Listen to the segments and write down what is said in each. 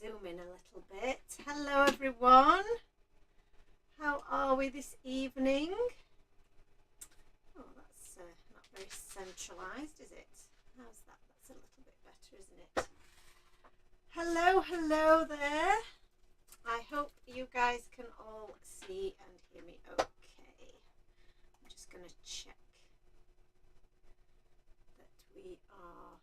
zoom in a little bit. Hello everyone. How are we this evening? Oh, that's not very centralised, is it? How's that? That's a little bit better, isn't it? Hello there. I hope you guys can all see and hear me okay. I'm just going to check that we are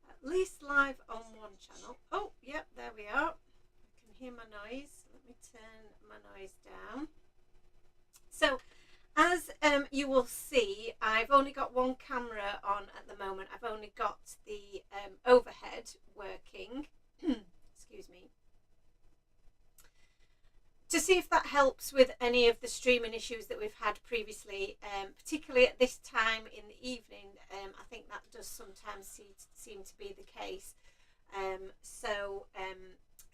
at least live on one channel. Oh, yep, there we are. I can hear my noise. Let me turn my noise down. So, as you will see, I've only got one camera on at the moment. I've only got the overhead working. Excuse me. To see if that helps with any of the streaming issues that we've had previously, particularly at this time in the evening. I think that does sometimes seem to be the case. So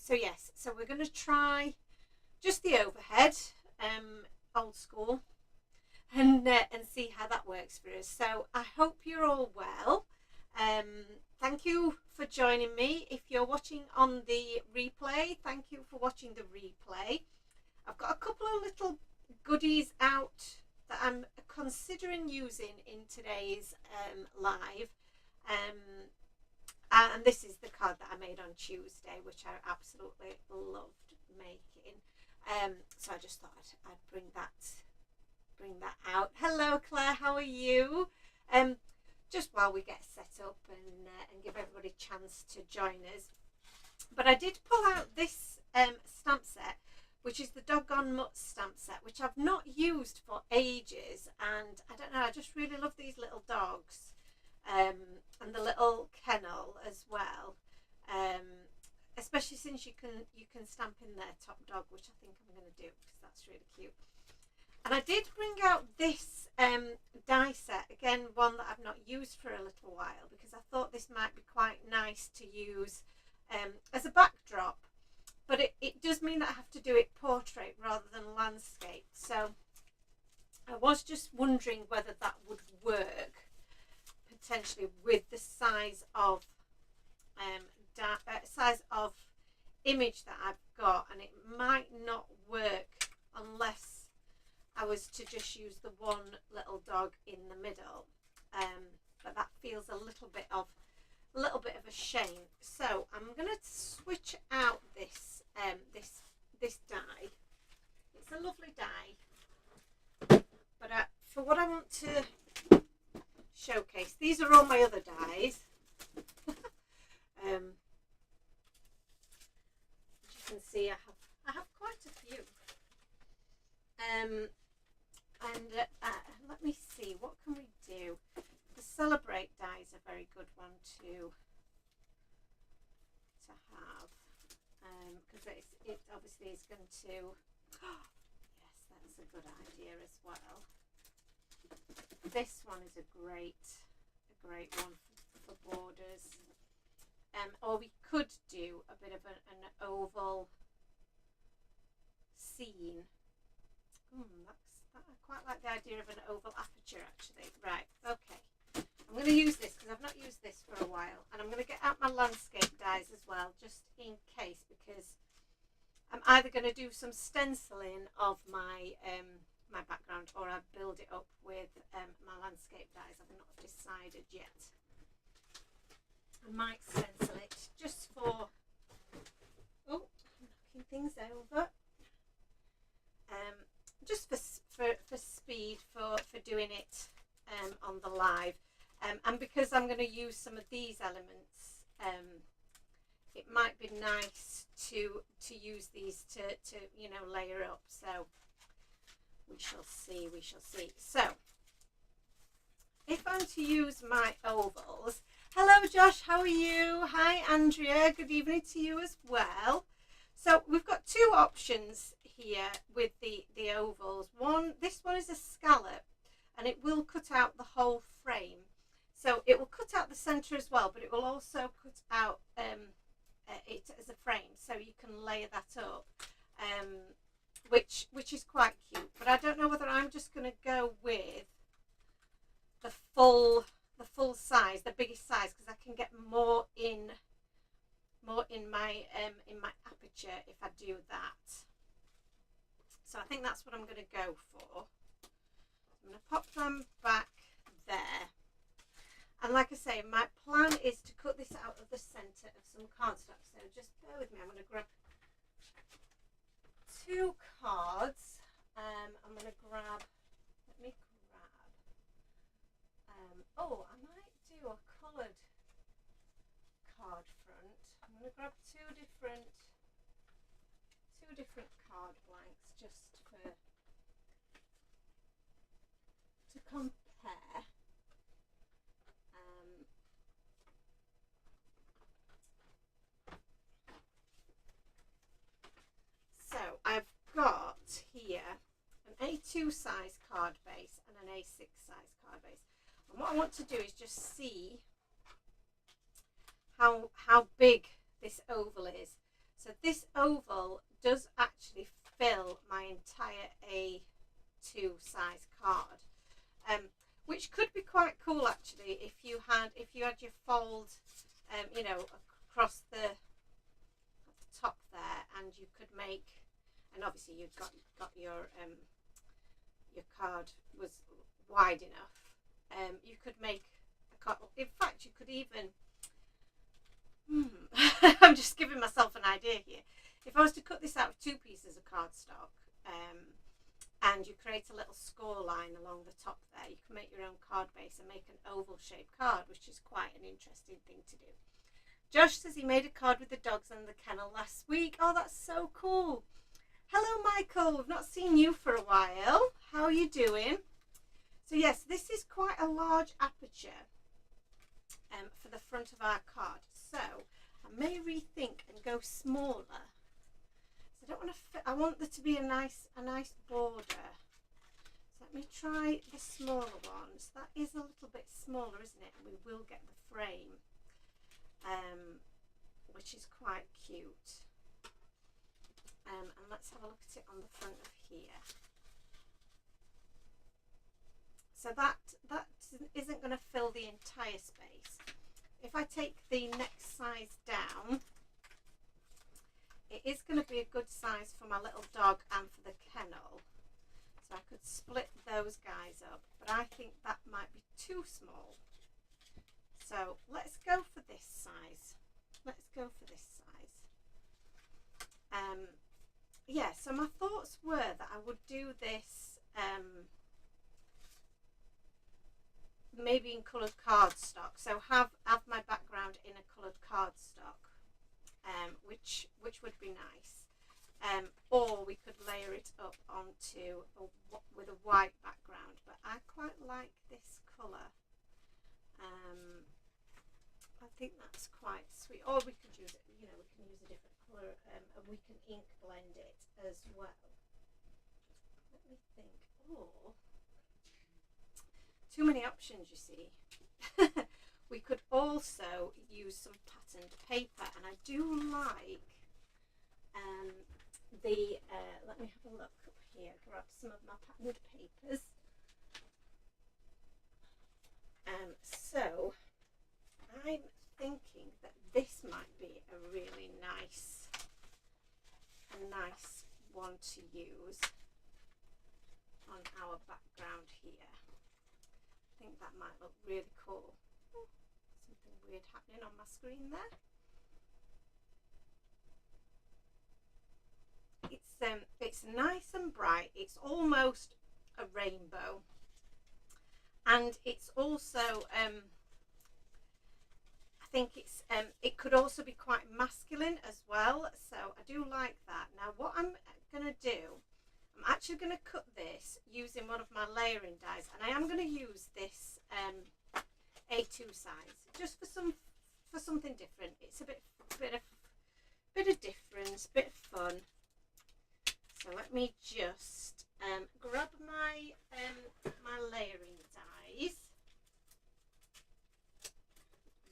yes, so we're going to try just the overhead, old school, and see how that works for us. So I hope you're all well. Thank you for joining me. If you're watching on the replay, thank you for watching the replay. I've got a couple of little goodies out that I'm considering using in today's live. And this is the card that I made on Tuesday, which I absolutely loved making. So I just thought I'd bring that out. Hello Claire, how are you? Just while we get set up and give everybody a chance to join us. But I did pull out this stamp set, which is the Doggone Mutts stamp set, which I've not used for ages. And I don't know, I just really love these little dogs. And the little kennel as well. Especially since you can stamp in their top dog, which I think I'm going to do because that's really cute. And I did bring out this die set, again, one that I've not used for a little while, because I thought this might be quite nice to use as a backdrop. But it does mean that I have to do it portrait rather than landscape. So I was just wondering whether that would work potentially with the size of image that I've got, and it might not work unless I was to just use the one little dog in the middle, but that feels a little bit of a shame. So I'm going to switch out this this die. It's a lovely die, but for what I want to showcase, these are all my other dies. As you can see, I have quite a few. And let me see, what can we do? The Celebrate die is a very good one to have, because it obviously is going to. Yes, that's a good idea as well. This one is a great one for borders. Or we could do a bit of an oval scene. I quite like the idea of an oval aperture, actually. Right, okay. I'm going to use this because I've not used this for a while. And I'm going to get out my landscape dies as well, just in case, because I'm either going to do some stenciling of my my background, or I build it up with my landscape dies. I've not decided yet. I might stencil it just for, oh, I'm knocking things over. Just for speed, for doing it on the live, and because I'm going to use some of these elements, it might be nice to use these to layer up. So we shall see. So if I'm to use my ovals, hello Josh, how are you? Hi Andrea, good evening to you as well. So we've got two options here with the ovals. This one is a scallop, and it will cut out the whole frame. So it will cut out the center as well, but it will also cut out it as a frame, so you can layer that up, which is quite cute. But I don't know whether I'm just going to go with the full size, the biggest size, because I can get more in more in my aperture if I do that. So I think that's what I'm going to go for. I'm going to pop them back there. And like I say, my plan is to cut this out of the centre of some cardstock. So just bear with me. I'm going to grab 2 cards. I'm going to grab, let me grab, oh, I might do a coloured card front. I'm going to grab two different card blanks just to compare. So I've got here an A2 size card base and an A6 size card base, and what I want to do is just see how big this oval is. So this oval does actually fill my entire A2 size card, which could be quite cool actually if you had your fold, you know, across the top there, and you could make, and obviously you've got your card was wide enough, you could make a card. In fact, you could even I'm just giving myself an idea here. If I was to cut this out of 2 pieces of cardstock, and you create a little score line along the top there, you can make your own card base and make an oval shaped card, which is quite an interesting thing to do. Josh says he made a card with the dogs and the kennel last week. Oh, that's so cool. Hello, Michael. We've not seen you for a while. How are you doing? So yes, this is quite a large aperture for the front of our card. So I may rethink and go smaller. So I don't want to fit, I want there to be a nice border. So let me try the smaller ones. That is a little bit smaller, isn't it? And we will get the frame, which is quite cute. And let's have a look at it on the front of here. So that isn't going to fill the entire space. If I take the next size down, it is going to be a good size for my little dog and for the kennel. So I could split those guys up, but I think that might be too small. So let's go for this size. Let's go for this size. Yeah, so my thoughts were that I would do this maybe in coloured cardstock. So have my background in a coloured cardstock, which would be nice. Or we could layer it up onto with a white background. But I quite like this colour. I think that's quite sweet. Or we could use it, you know, we can use a different colour, and we can ink blend it as well. Let me think. Oh, too many options, you see. We could also use some patterned paper, and I do like let me have a look up here, grab some of my patterned papers. So I'm thinking that this might be a really nice one to use on our background here. I think that might look really cool. Oh, something weird happening on my screen there. It's nice and bright. It's almost a rainbow, and it's also I think it's it could also be quite masculine as well. So I do like that. Now what I'm gonna do, I'm actually going to cut this using one of my layering dies, and I am going to use this A2 size just for something different. It's a bit of difference, bit of fun. So let me just grab my my layering dies.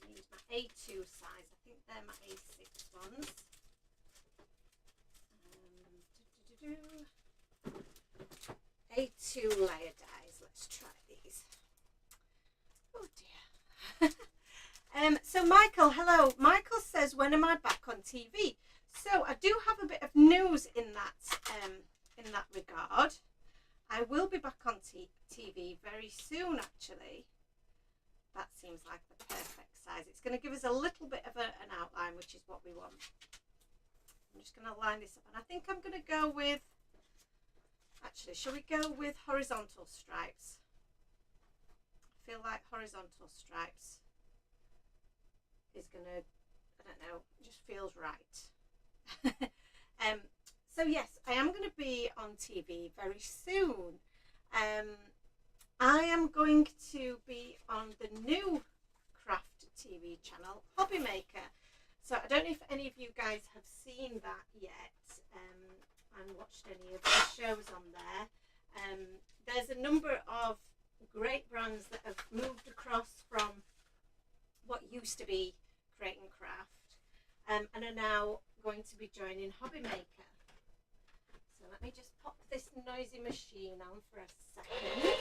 I use my A2 size. I think they're my A6 ones. A2 layer dies. Let's try these. Oh dear. So Michael, hello. Michael says says, when am I back on TV? So I do have a bit of news in that regard. I will be back on TV very soon, actually. That seems like the perfect size. It's going to give us a little bit of an outline, which is what we want. I'm just going to line this up, and I think I'm going to go with, actually, shall we go with horizontal stripes? I feel like horizontal stripes is going to, I don't know, just feels right. So yes, I am going to be on TV very soon. I am going to be on the new craft TV channel, Hobby Maker. So I don't know if any of you guys have seen that yet and watched any of the shows on there. There's a number of great brands that have moved across from what used to be Create and Craft and are now going to be joining Hobby Maker. So let me just pop this noisy machine on for a second.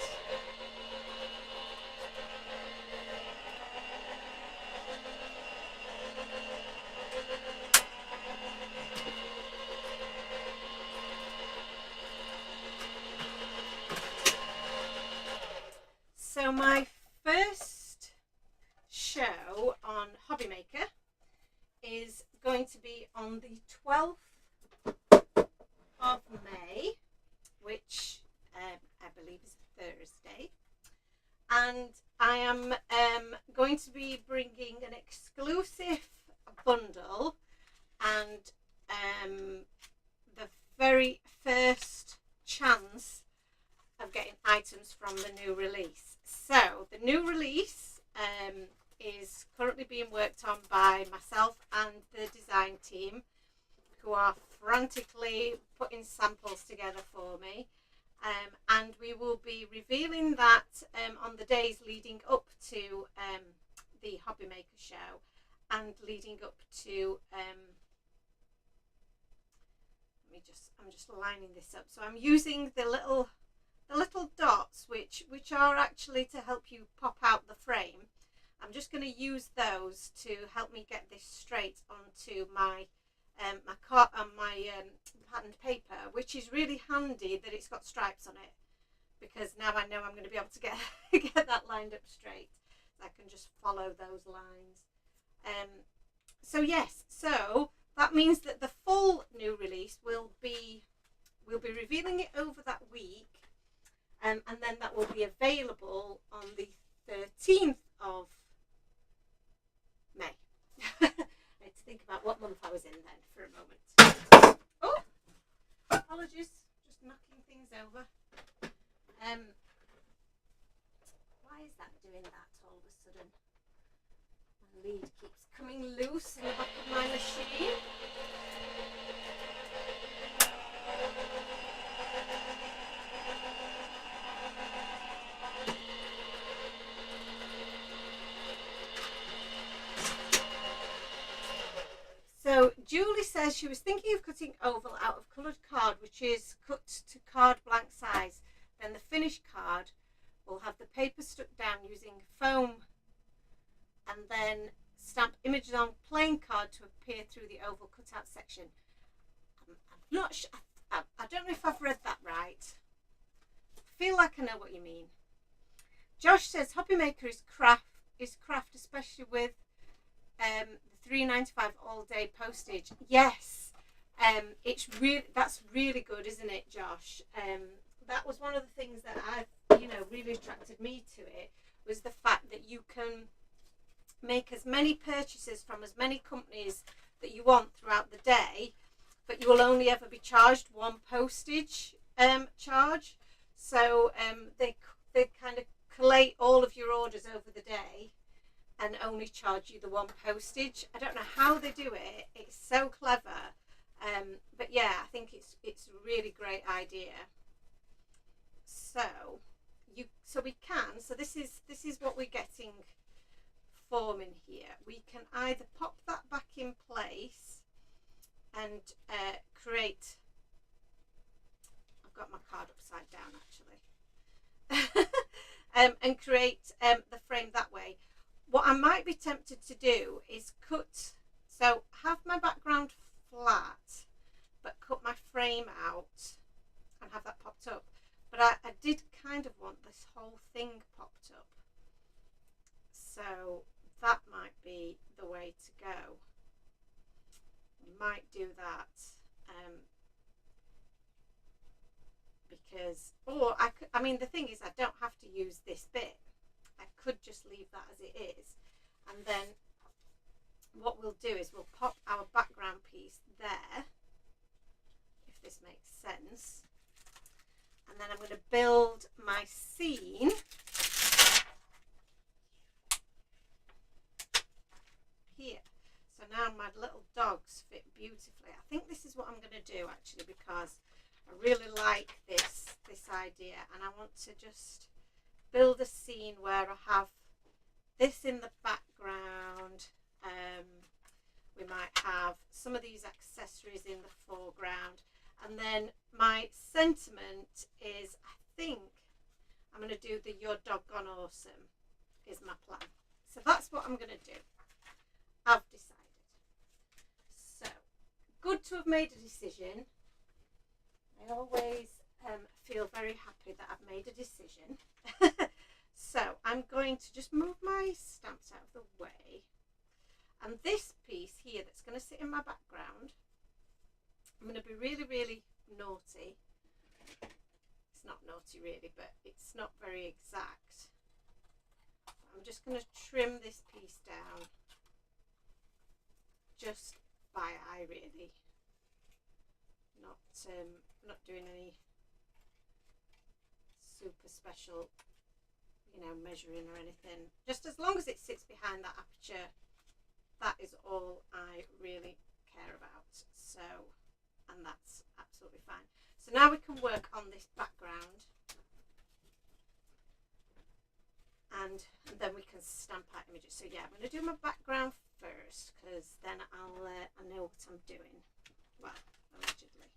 So my first show on Hobby Maker is going to be on the 12th of May, which I believe is a Thursday, and I am going to be bringing an exclusive bundle and the very first chance of getting items from the new release. So the new release is currently being worked on by myself and the design team, who are frantically putting samples together for me, and we will be revealing that on the days leading up to the Hobby Maker show and leading up to I'm just lining this up. So I'm using the little dots which are actually to help you pop out the frame. I'm just going to use those to help me get this straight onto my patterned paper, which is really handy that it's got stripes on it, because now I know I'm going to be able to get that lined up straight. I can just follow those lines. So yes, so that means that the full new release we'll be revealing it over that week, and then that will be available on the 13th of May. I had to think about what month I was in then for a moment. Oh, apologies, just knocking things over. Why is that doing that all of a sudden? My lead keeps coming loose in the back of my machine. So Julie says she was thinking of cutting oval out of coloured card, which is cut to card blank size. Then the finished card will have the paper stuck down using foam, and then stamp images on plain card to appear through the oval cutout section. I'm not sure. I don't know if I've read that right. I feel like I know what you mean. Josh says Hobby Maker is craft, especially with the $3.95 all day postage. Yes, it's that's really good, isn't it, Josh? That was one of the things that really attracted me to it, was the fact that you can make as many purchases from as many companies that you want throughout the day, but you will only ever be charged one postage charge. So they kind of collate all of your orders over the day and only charge you the one postage. I don't know how they do it. It's so clever. But yeah, I think it's a really great idea. So we can. So this is what we're getting forming here. We can either pop that back in place and create. I've got my card upside down actually, and create the frame that way. What I might be tempted to do is cut So have my background flat, but cut my frame out and have that popped up. But I did kind of want this whole thing popped up. So that might be the way to go. Might do that. Because, or I mean, the thing is, I don't have to use this bit. I could just leave that as it is. And then what we'll do is we'll pop our background piece there, if this makes sense. And then I'm going to build my scene here. So now my little dogs fit beautifully. I think this is what I'm going to do actually, because I really like this idea, and I want to just build a scene where I have this in the background. We might have some of these accessories in the foreground, and then my sentiment is, I think I'm going to do the "Your Dog Gone Awesome" is my plan. So that's what I'm going to do. I've decided. So good to have made a decision. I always feel very happy that I've made a decision. So I'm going to just move my stamps out of the way. And this piece here that's going to sit in my background, I'm going to be really, really naughty. It's not naughty really, but it's not very exact. I'm just going to trim this piece down just by eye really. Not doing any super special, you know, measuring or anything. Just as long as it sits behind that aperture, that is all I really care about. So, and that's absolutely fine. So now we can work on this background, and then we can stamp out images. So yeah, I'm going to do my background first, because then I know what I'm doing. Well, allegedly,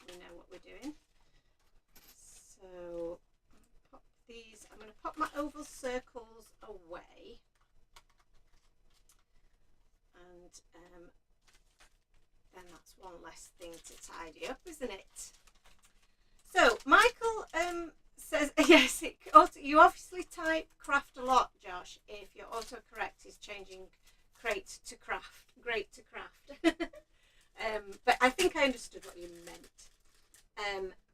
we know what we're doing. So pop these. I'm going to pop my oval circles away, and then that's one less thing to tidy up, isn't it? So Michael says yes. You obviously type craft a lot, Josh. If your autocorrect is changing crate to craft, great to craft. But I think I understood what you meant.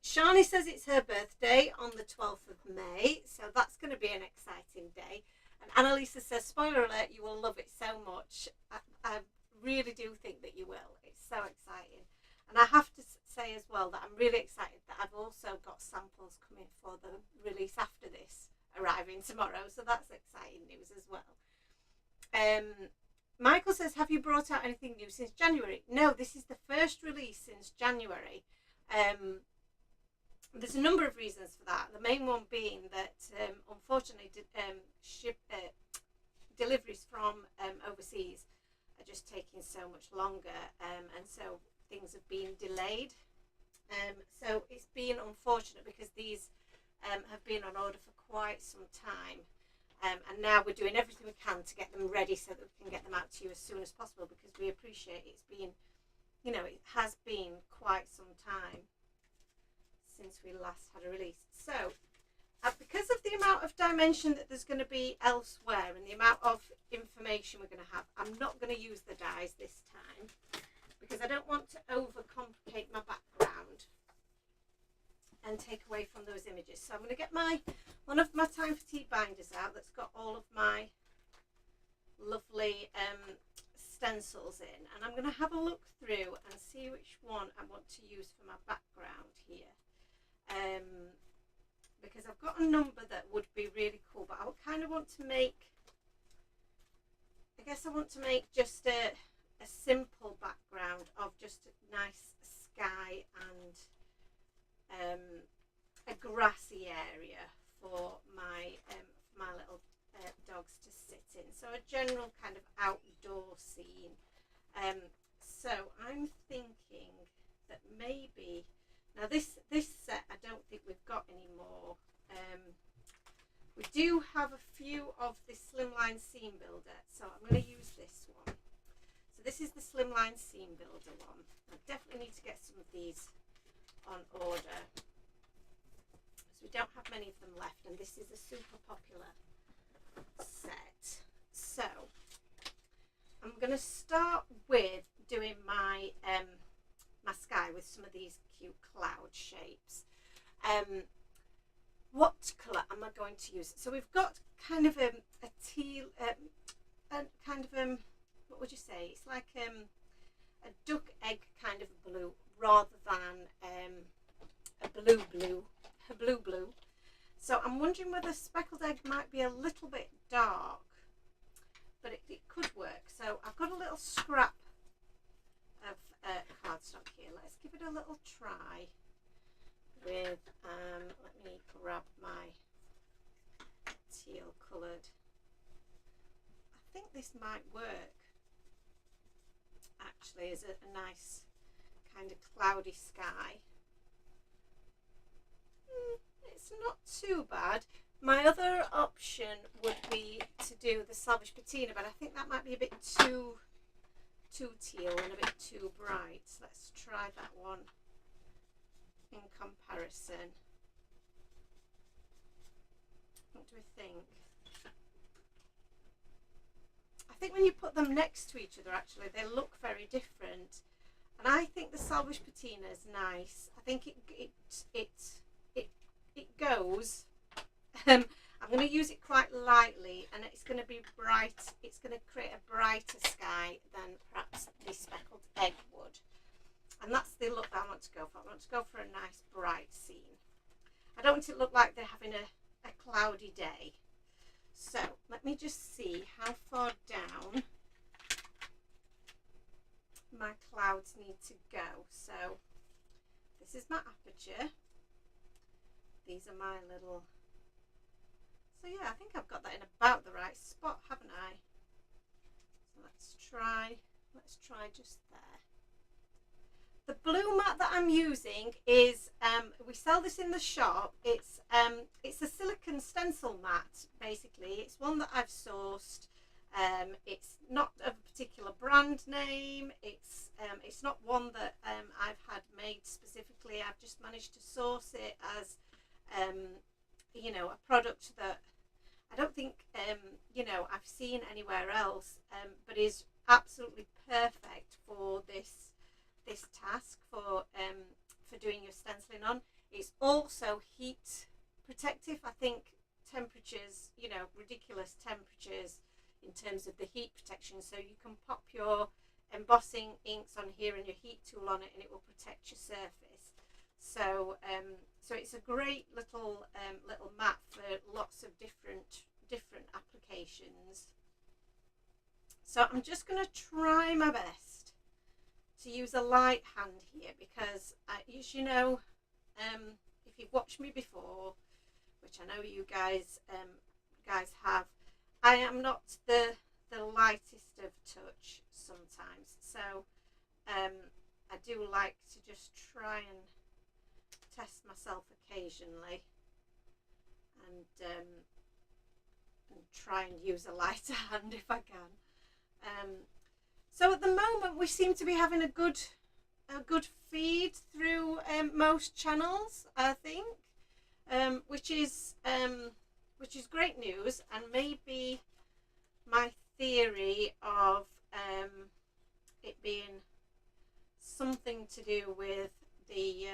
Shani says it's her birthday on the 12th of May, so that's going to be an exciting day. And Annalisa says, spoiler alert, you will love it so much. I really do think that you will. It's so exciting. And I have to say as well that I'm really excited that I've also got samples coming for the release after this arriving tomorrow, so that's exciting news as well. Michael says, have you brought out anything new since January? No, this is the first release since January. There's a number of reasons for that. The main one being that unfortunately deliveries from overseas are just taking so much longer, and so things have been delayed. So it's been unfortunate because these have been on order for quite some time. And now we're doing everything we can to get them ready so that we can get them out to you as soon as possible, because we appreciate it's been, you know, it has been quite some time since we last had a release. So because of the amount of dimension that there's going to be elsewhere and the amount of information we're going to have, I'm not going to use the dies this time because I don't want to overcomplicate my background and take away from those images. So I'm going to get one of my Time for Tea binders out that's got all of my lovely stencils in, and I'm going to have a look through and see which one I want to use for my background here, because I've got a number that would be really cool, but I kind of want to make, I guess I want to make just a simple background of just a nice sky and a grassy area for my little dogs to sit in. So a general kind of outdoor scene. So I'm thinking that maybe, now this set I don't think we've got anymore. We do have a few of this slimline scene builder, so I'm going to use this one. So this is the slimline seam builder one. I definitely need to get some of these on order, because we don't have many of them left, and this is a super popular set. So I'm going to start with doing my my sky with some of these cute cloud shapes. What colour am I going to use? So we've got kind of a teal, kind of what would you say? It's like a duck egg kind of blue, rather than a blue. So I'm wondering whether speckled egg might be a little bit dark, but it could work. So I've got a little scrap of cardstock here. Let's give it a little try with, let me grab my teal coloured. I think this might work actually as a nice kind of cloudy sky. It's not too bad. My other option would be to do the Salvage Patina, but I think that might be a bit too teal and a bit too bright. So let's try that one in comparison. What do we think? I think when you put them next to each other, actually, they look very different. And I think the Salvage Patina is nice. I think it goes. I'm going to use it quite lightly, and it's going to be bright. It's going to create a brighter sky than perhaps the speckled egg would. And that's the look that I want to go for. I want to go for a nice bright scene. I don't want it to look like they're having a cloudy day. So let me just see how far down my clouds need to go. So this is my aperture. These are my little... So yeah, I think I've got that in about the right spot, haven't I? So let's try just there. The blue mat that I'm using is, we sell this in the shop. It's a silicone stencil mat, basically. It's one that I've sourced. It's not of a particular brand name. It's not one that I've had made specifically. I've just managed to source it as, you know, a product that I don't think, you know, I've seen anywhere else, but is absolutely perfect for this task, for doing your stenciling on. It's also heat protective. I think temperatures, you know, ridiculous temperatures in terms of the heat protection, so you can pop your embossing inks on here and your heat tool on it, and it will protect your surface. So so it's a great little mat for lots of different applications. So I'm just going to try my best to use a light hand here, because as you know, if you've watched me before, which I know you guys have, I am not the lightest of touch sometimes. So I do like to just try and test myself occasionally, and try and use a lighter hand if I can. So at the moment we seem to be having a good feed through most channels, I think, which is great news, and maybe my theory of it being something to do with the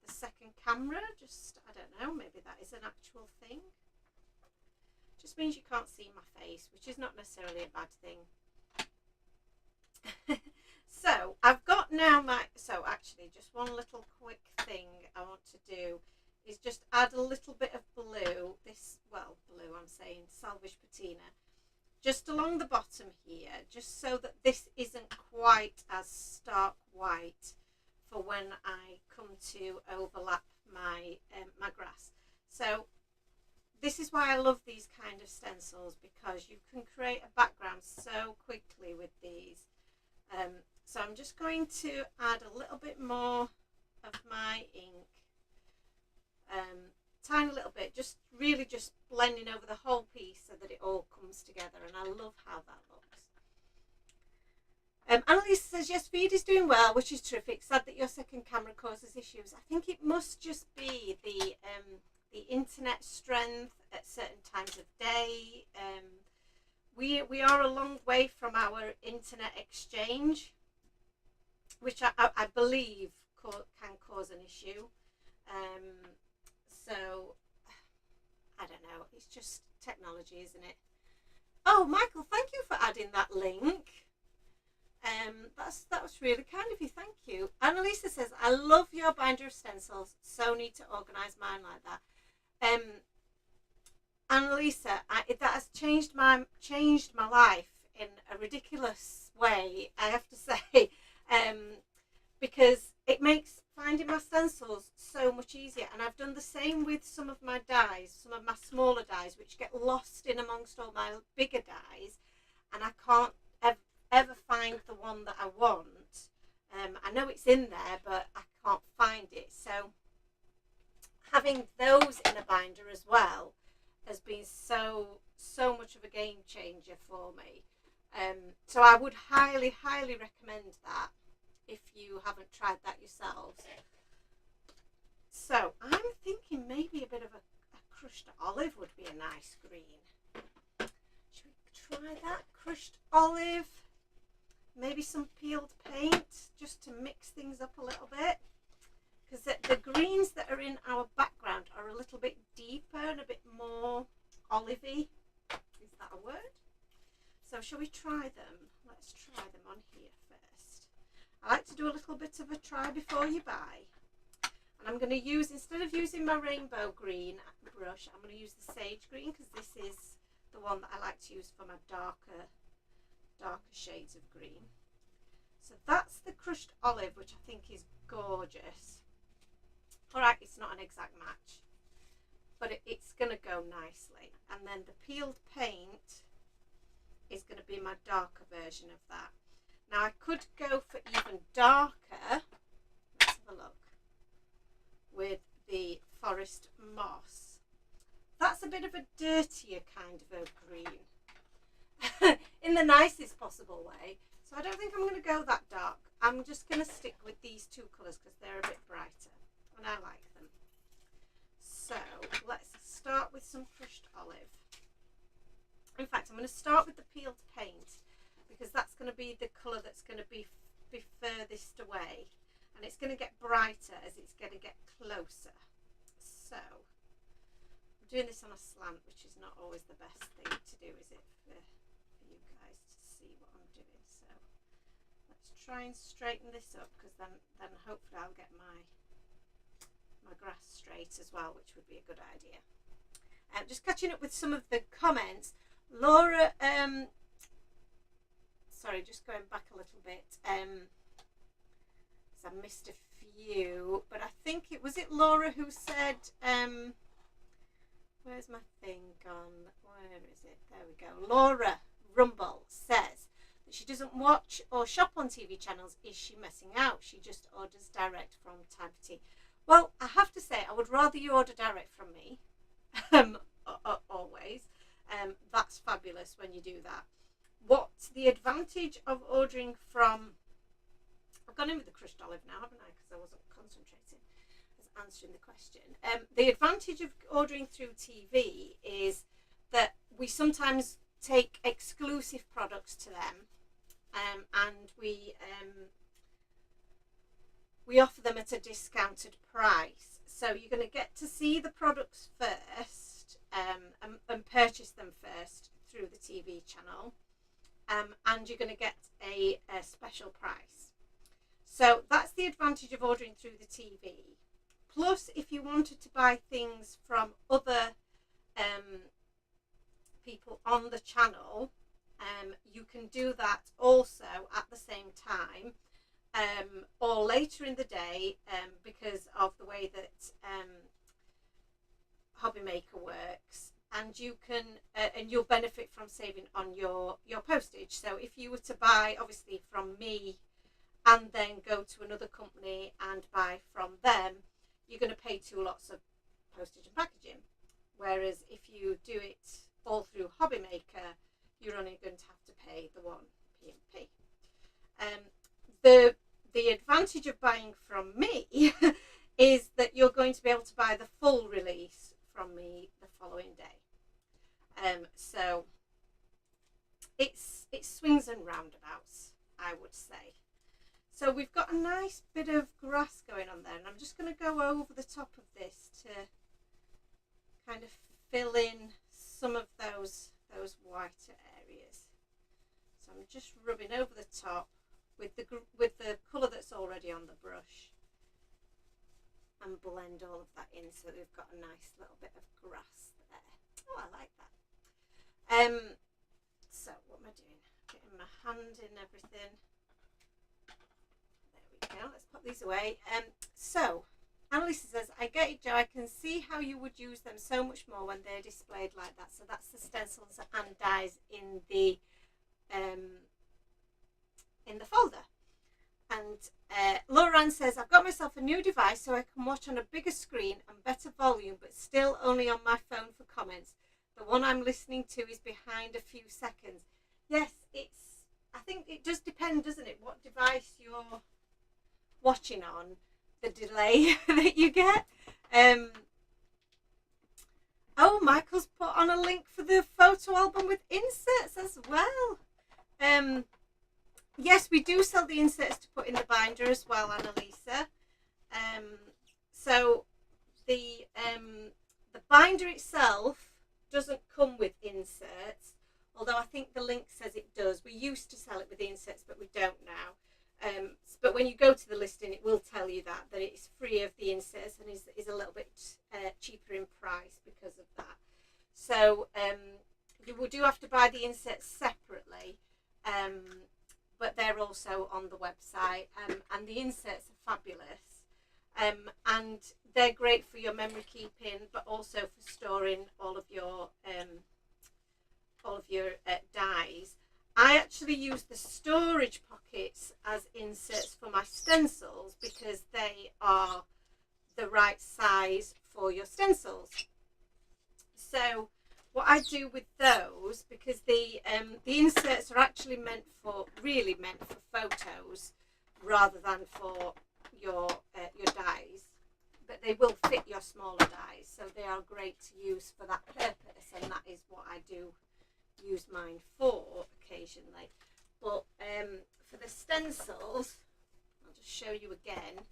second camera, just, I don't know, maybe that is an actual thing. Just means you can't see my face, which is not necessarily a bad thing. So I've got now so actually just one little quick thing I want to do is just add a little bit of blue, I'm saying Salvage Patina, just along the bottom here, just so that this isn't quite as stark white for when I come to overlap my my grass. So this is why I love these kind of stencils, because you can create a background so quickly with these. So I'm just going to add a little bit more of my ink, tiny little bit, just really just blending over the whole piece so that it all comes together, and I love how that looks. Annalise says, yes, feed is doing well, which is terrific. Sad that your second camera causes issues. I think it must just be the internet strength at certain times of day. We are a long way from our internet exchange, which I believe can cause an issue. So, I don't know. It's just technology, isn't it? Oh, Michael, thank you for adding that link. That was really kind of you. Thank you. Annalisa says, I love your binder of stencils. So need to organise mine like that. Annalisa, that has changed my life in a ridiculous way, I have to say, because it makes finding my stencils so much easier. And I've done the same with some of my dies, some of my smaller dies, which get lost in amongst all my bigger dies, and I can't ever find the one that I want. I know it's in there, but I can't find it. So having those in a binder as well has been so much of a game changer for me. So I would highly recommend that if you haven't tried that yourselves. So I'm thinking maybe a bit of a crushed olive would be a nice green. Should we try that? Crushed olive, maybe some peeled paint just to mix things up a little bit, because the greens that are in our background are a little bit deeper and a bit more olivey. Is that a word? So shall we try them? Let's try them on here first. I like to do a little bit of a try before you buy. And I'm going to use, instead of using my rainbow green brush, I'm going to use the sage green, because this is the one that I like to use for my darker shades of green. So that's the crushed olive, which I think is gorgeous. Alright, it's not an exact match, but it's going to go nicely. And then the peeled paint is going to be my darker version of that. Now I could go for even darker. Let's have a look. With the forest moss. That's a bit of a dirtier kind of a green. In the nicest possible way. So I don't think I'm going to go that dark. I'm just going to stick with these two colours because they're a bit brighter. And I like them. So let's start with some crushed olive. In fact, I'm going to start with the peeled paint, because that's going to be the colour that's going to be furthest away, and it's going to get brighter as it's going to get closer. So I'm doing this on a slant, which is not always the best thing to do, is it, for you guys to see what I'm doing. So let's try and straighten this up, because then hopefully I'll get my grass straight as well, which would be a good idea. Just catching up with some of the comments. Laura, sorry, just going back a little bit, because I missed a few, but I think was it Laura who said, where's my thing gone? Where is it? There we go. Laura Rumble says that she doesn't watch or shop on TV channels. Is she missing out? She just orders direct from Time for Tea. Well, I have to say, I would rather you order direct from me, always. That's fabulous when you do that. What's the advantage of ordering from... I've gone in with the crushed olive now, haven't I? Because I wasn't concentrating as answering the question. The advantage of ordering through TV is that we sometimes take exclusive products to them, and we offer them at a discounted price. So you're going to get to see the products first, and purchase them first through the TV channel, and you're going to get a special price. So that's the advantage of ordering through the TV. Plus, if you wanted to buy things from other people on the channel, you can do that also at the same time, or later in the day, because of the way that Hobby Maker works, and you can and you'll benefit from saving on your postage. So if you were to buy obviously from me and then go to another company and buy from them, you're going to pay 2 lots of postage and packaging, whereas if you do it all through Hobby Maker, you're only going to have to pay the one P&P. The advantage of buying from me is that you're going to be able to buy the full release from me the following day. So it swings and roundabouts, I would say. So we've got a nice bit of grass going on there, and I'm just going to go over the top of this to kind of fill in some of those whiter areas. So I'm just rubbing over the top with the colour that's already on the brush, and blend all of that in so we've got a nice little bit of grass there. Oh, I like that. So what am I doing? Getting my hand in everything. There we go. Let's put these away. So Annalisa says, I get it, Jo. I can see how you would use them so much more when they're displayed like that. So that's the stencils and dies in the folder. And Lauren says, I've got myself a new device so I can watch on a bigger screen and better volume, but still only on my phone for comments. The one I'm listening to is behind a few seconds. Yes, I think it does depend, doesn't it, what device you're watching on, the delay that you get. Oh, Michael's put on a link for the photo album with inserts as well. Yes, we do sell the inserts to put in the binder as well, Annalisa. So the binder itself doesn't come with inserts, although I think the link says it does. We used to sell it with inserts, but we don't now. But when you go to the listing, it will tell you that it's free of the inserts and is a little bit cheaper in price because of that. So you do have to buy the inserts separately. But they're also on the website, and the inserts are fabulous, and they're great for your memory keeping, but also for storing all of your dies. I actually use the storage pockets as inserts for my stencils because they are the right size for your stencils. So what I do with those, because the inserts are actually really meant for photos rather than for your dies, but they will fit your smaller dies, so they are great to use for that purpose, and that is what I do use mine for occasionally. But for the stencils, I'll just show you again.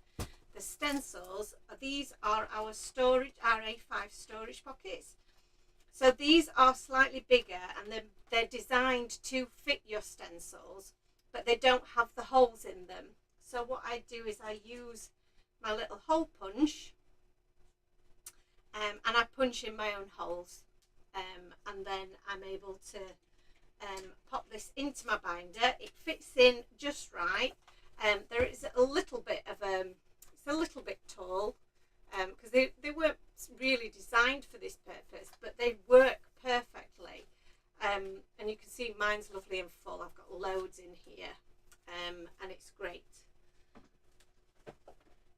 The stencils, these are our A5 storage pockets. So these are slightly bigger, and they're designed to fit your stencils, but they don't have the holes in them. So what I do is I use my little hole punch, and I punch in my own holes, and then I'm able to pop this into my binder. It fits in just right. There is a little bit of it's a little bit tall, because they weren't really designed for this purpose, but they work perfectly. And you can see mine's lovely and full. I've got loads in here, and it's great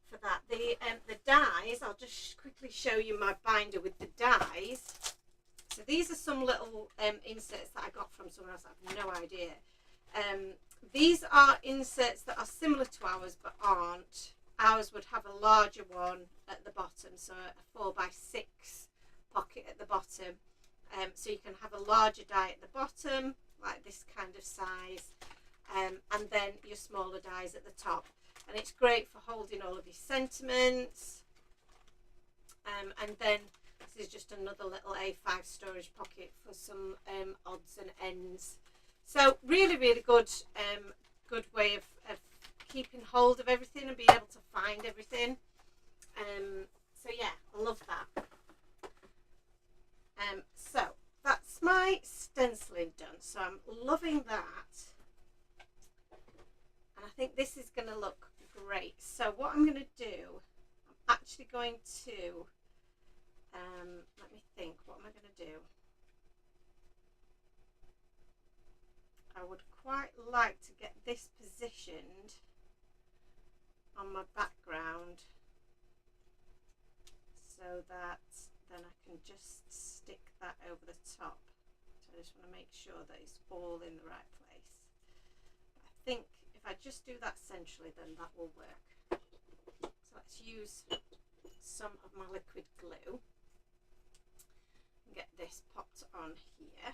for that. The dies, I'll just quickly show you my binder with the dies. So these are some little inserts that I got from someone else. I have no idea. These are inserts that are similar to ours but aren't. Ours would have a larger one at the bottom, so a 4x6 pocket at the bottom. So you can have a larger die at the bottom, like this kind of size, and then your smaller dies at the top. And it's great for holding all of your sentiments. And then this is just another little A5 storage pocket for some odds and ends. So really, really good, good way of keeping hold of everything and being able to find everything. So yeah, I love that. So that's my stenciling done. So I'm loving that, and I think this is going to look great. So what I'm going to do, I'm actually going to let me think, what am I going to do? I would quite like to get this positioned on my background so that then I can just stick that over the top. So I just want to make sure that it's all in the right place. I think if I just do that centrally, then that will work. So let's use some of my liquid glue and get this popped on here.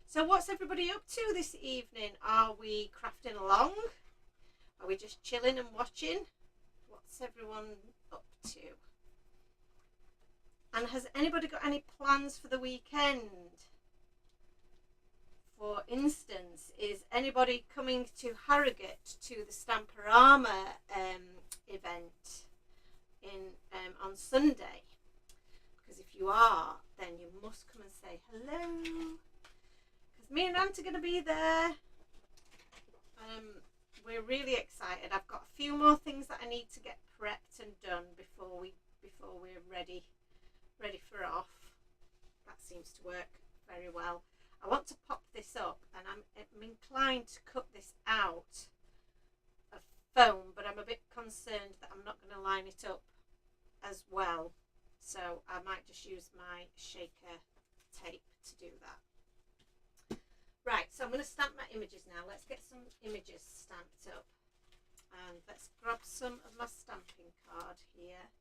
So what's everybody up to this evening? Are we crafting along? Are we just chilling and watching? What's everyone up to? And has anybody got any plans for the weekend? For instance, is anybody coming to Harrogate to the Stamperama event on Sunday? Because if you are, then you must come and say hello. Because me and Aunt are going to be there. We're really excited. I've got a few more things that I need to get prepped and done before we're ready for off. That seems to work very well. I want to pop this up, and I'm inclined to cut this out of foam, but I'm a bit concerned that I'm not going to line it up as well, so I might just use my shaker tape to do that. Right, so I'm going to stamp my images now. Let's get some images stamped up, and let's grab some of my stamping card here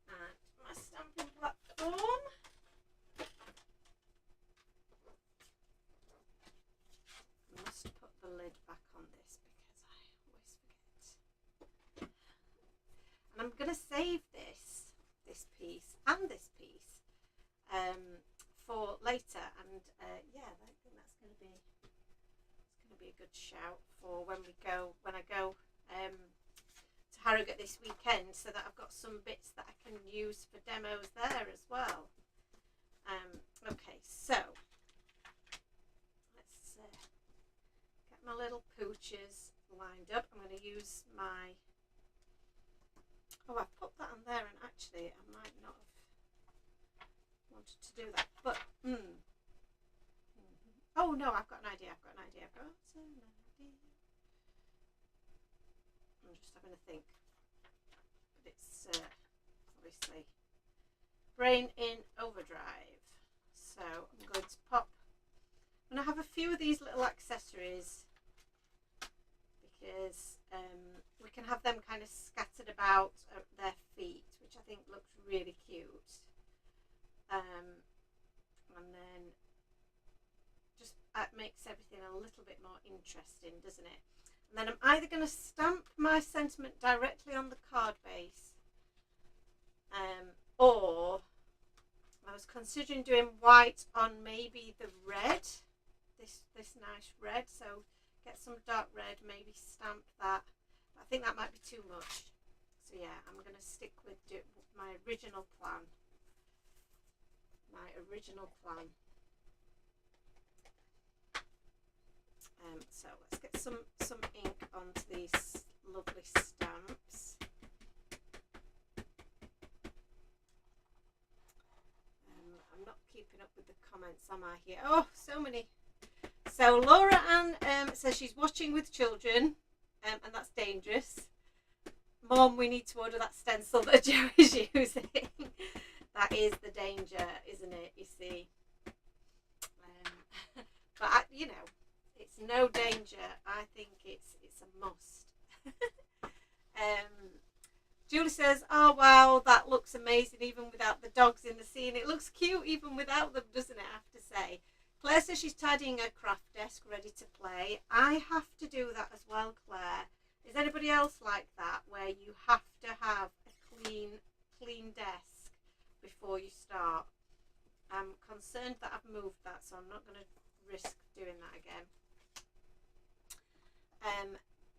and my stamping platform. I must put the lid back on this because I always forget. And I'm going to save this piece and this piece for later. And yeah, I think that's going to be a good shout for when I go to Harrogate this weekend, so that I've got some bits that I can use for demos there as well. Okay, so let's get my little pooches lined up. I'm going to use my, I've put that on there, and actually I might not have wanted to do that, but oh no, I've got an idea. I'm just having a think, but it's obviously brain in overdrive. So I'm going to pop, I'm going to have a few of these little accessories because we can have them kind of scattered about at their feet, which I think looks really cute. And then just makes everything a little bit more interesting, doesn't it? And then I'm either going to stamp my sentiment directly on the card base, or I was considering doing white on maybe the red, this nice red. So get some dark red, maybe stamp that. But I think that might be too much. So yeah, I'm going to stick with my original plan. So let's get some ink onto these lovely stamps. I'm not keeping up with the comments, am I here? Oh, so many. So Laura Ann says she's watching with children, and that's dangerous. Mom, we need to order that stencil that Joe is using. That is the danger, isn't it? You see. But you know, it's no danger. I think it's a must. Julie says, oh wow, that looks amazing even without the dogs in the scene. It looks cute even without them, doesn't it, I have to say. Claire says she's tidying her craft desk, ready to play. I have to do that as well, Claire. Is anybody else like that, where you have to have a clean desk before you start? I'm concerned that I've moved that, so I'm not going to risk doing that again.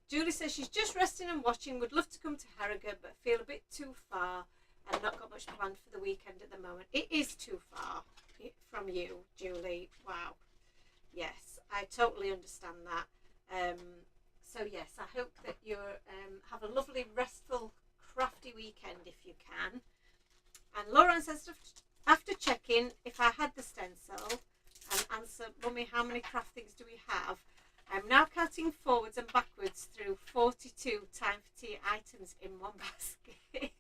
Julie says she's just resting and watching, would love to come to Harrogate but feel a bit too far and not got much planned for the weekend at the moment. It is too far from you, Julie. Wow. Yes, I totally understand that. So yes, I hope that you have a lovely, restful, crafty weekend if you can. And Lauren says, after checking if I had the stencil and answer, Mummy, how many craft things do we have? I'm now counting forwards and backwards through 42 time for tea items in one basket.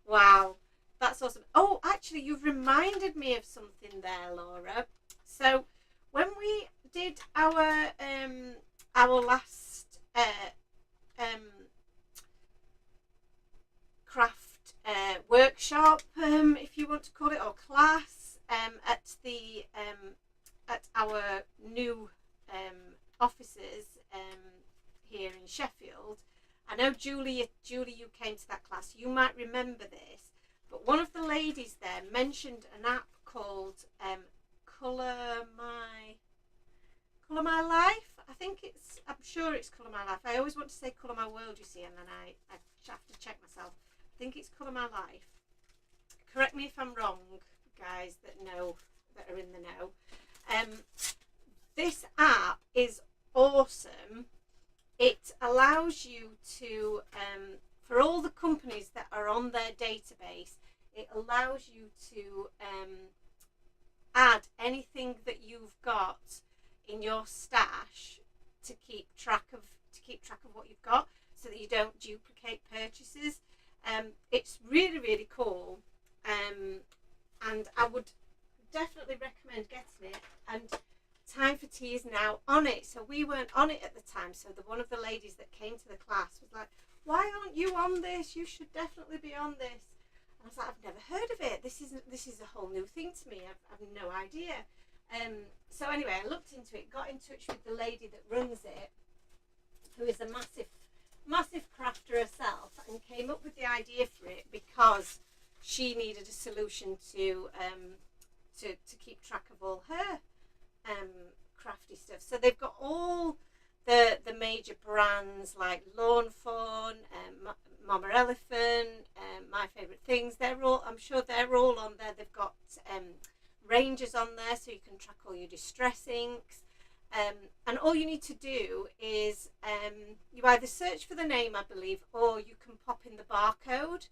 Wow, that's awesome. Oh, actually, you've reminded me of something there, Laura. So when we did our last craft workshop, if you want to call it, or class, at the at our new offices here in Sheffield. I know Julie, you came to that class. You might remember this, but one of the ladies there mentioned an app called Colour My Life. I'm sure it's Colour My Life. I always want to say Colour My World, you see, and then I have to check myself. I think it's Colour My Life. Correct me if I'm wrong, guys that are in the know. This app is awesome. It allows you to, for all the companies that are on their database, it allows you to add anything that you've got in your stash to keep track of what you've got, so that you don't duplicate purchases. It's really, really cool, and I would definitely recommend getting it. And Time for Tea is now on it, so we weren't on it at the time. So one of the ladies that came to the class was like, "Why aren't you on this? You should definitely be on this." And I was like, "I've never heard of it. This is a whole new thing to me. I've no idea." So anyway, I looked into it, got in touch with the lady that runs it, who is a massive crafter herself, and came up with the idea for it because she needed a solution to keep track of all her crafty stuff. So they've got all the major brands like Lawn Fawn, Mama Elephant, My Favourite Things. I'm sure they're all on there. They've got ranges on there, so you can track all your distress inks. And all you need to do is you either search for the name, I believe, or you can pop in the barcode,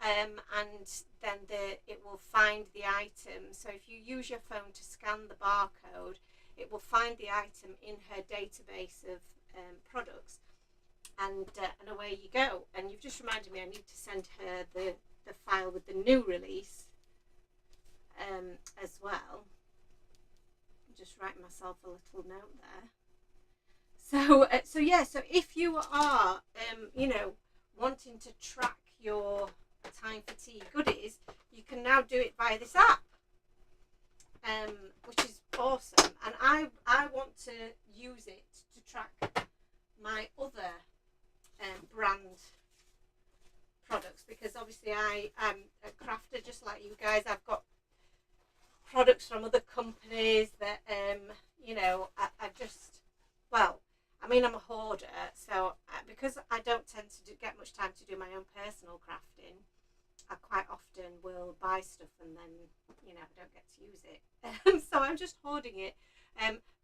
and then it will find the item. So if you use your phone to scan the barcode, it will find the item in her database of products, and away you go. And you've just reminded me, I need to send her the file with the new release as well. Just writing myself a little note there. So yeah, so if you are wanting to track your Time for Tea goodies, you can now do it via this app, which is awesome. And I want to use it to track my other brand products, because obviously I'm a crafter just like you guys. I've got products from other companies that I'm a hoarder, so because I don't tend to get much time to do my own personal crafting, I quite often will buy stuff and then I don't get to use it. So I'm just hoarding it,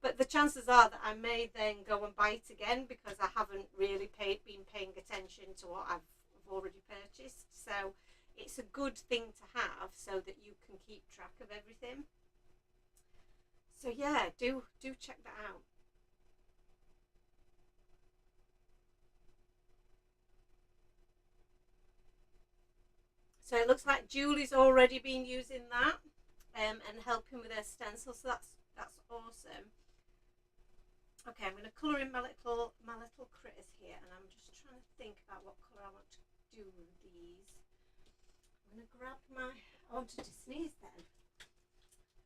but the chances are that I may then go and buy it again because I haven't really been paying attention to what I've already purchased. So it's a good thing to have so that you can keep track of everything. So yeah, do check that out. So it looks like Julie's already been using that and helping with her stencil. So that's awesome. Okay, I'm going to colour in my little critters here, and I'm just trying to think about what colour I want to do with these. I'm going to grab I wanted to sneeze then.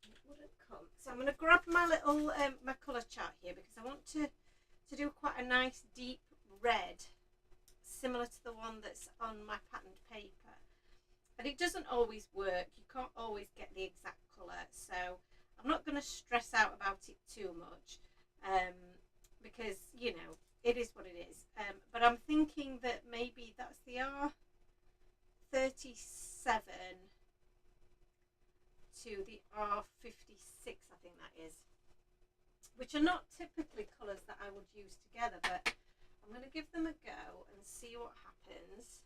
It wouldn't come. So I'm going to grab my little my colour chart here, because I want to do quite a nice deep red, similar to the one that's on my patterned paper. But it doesn't always work. You can't always get the exact colour, so I'm not going to stress out about it too much, because it is what it is. But I'm thinking that maybe that's the R37 to the R56, I think that is, which are not typically colours that I would use together, but I'm going to give them a go and see what happens.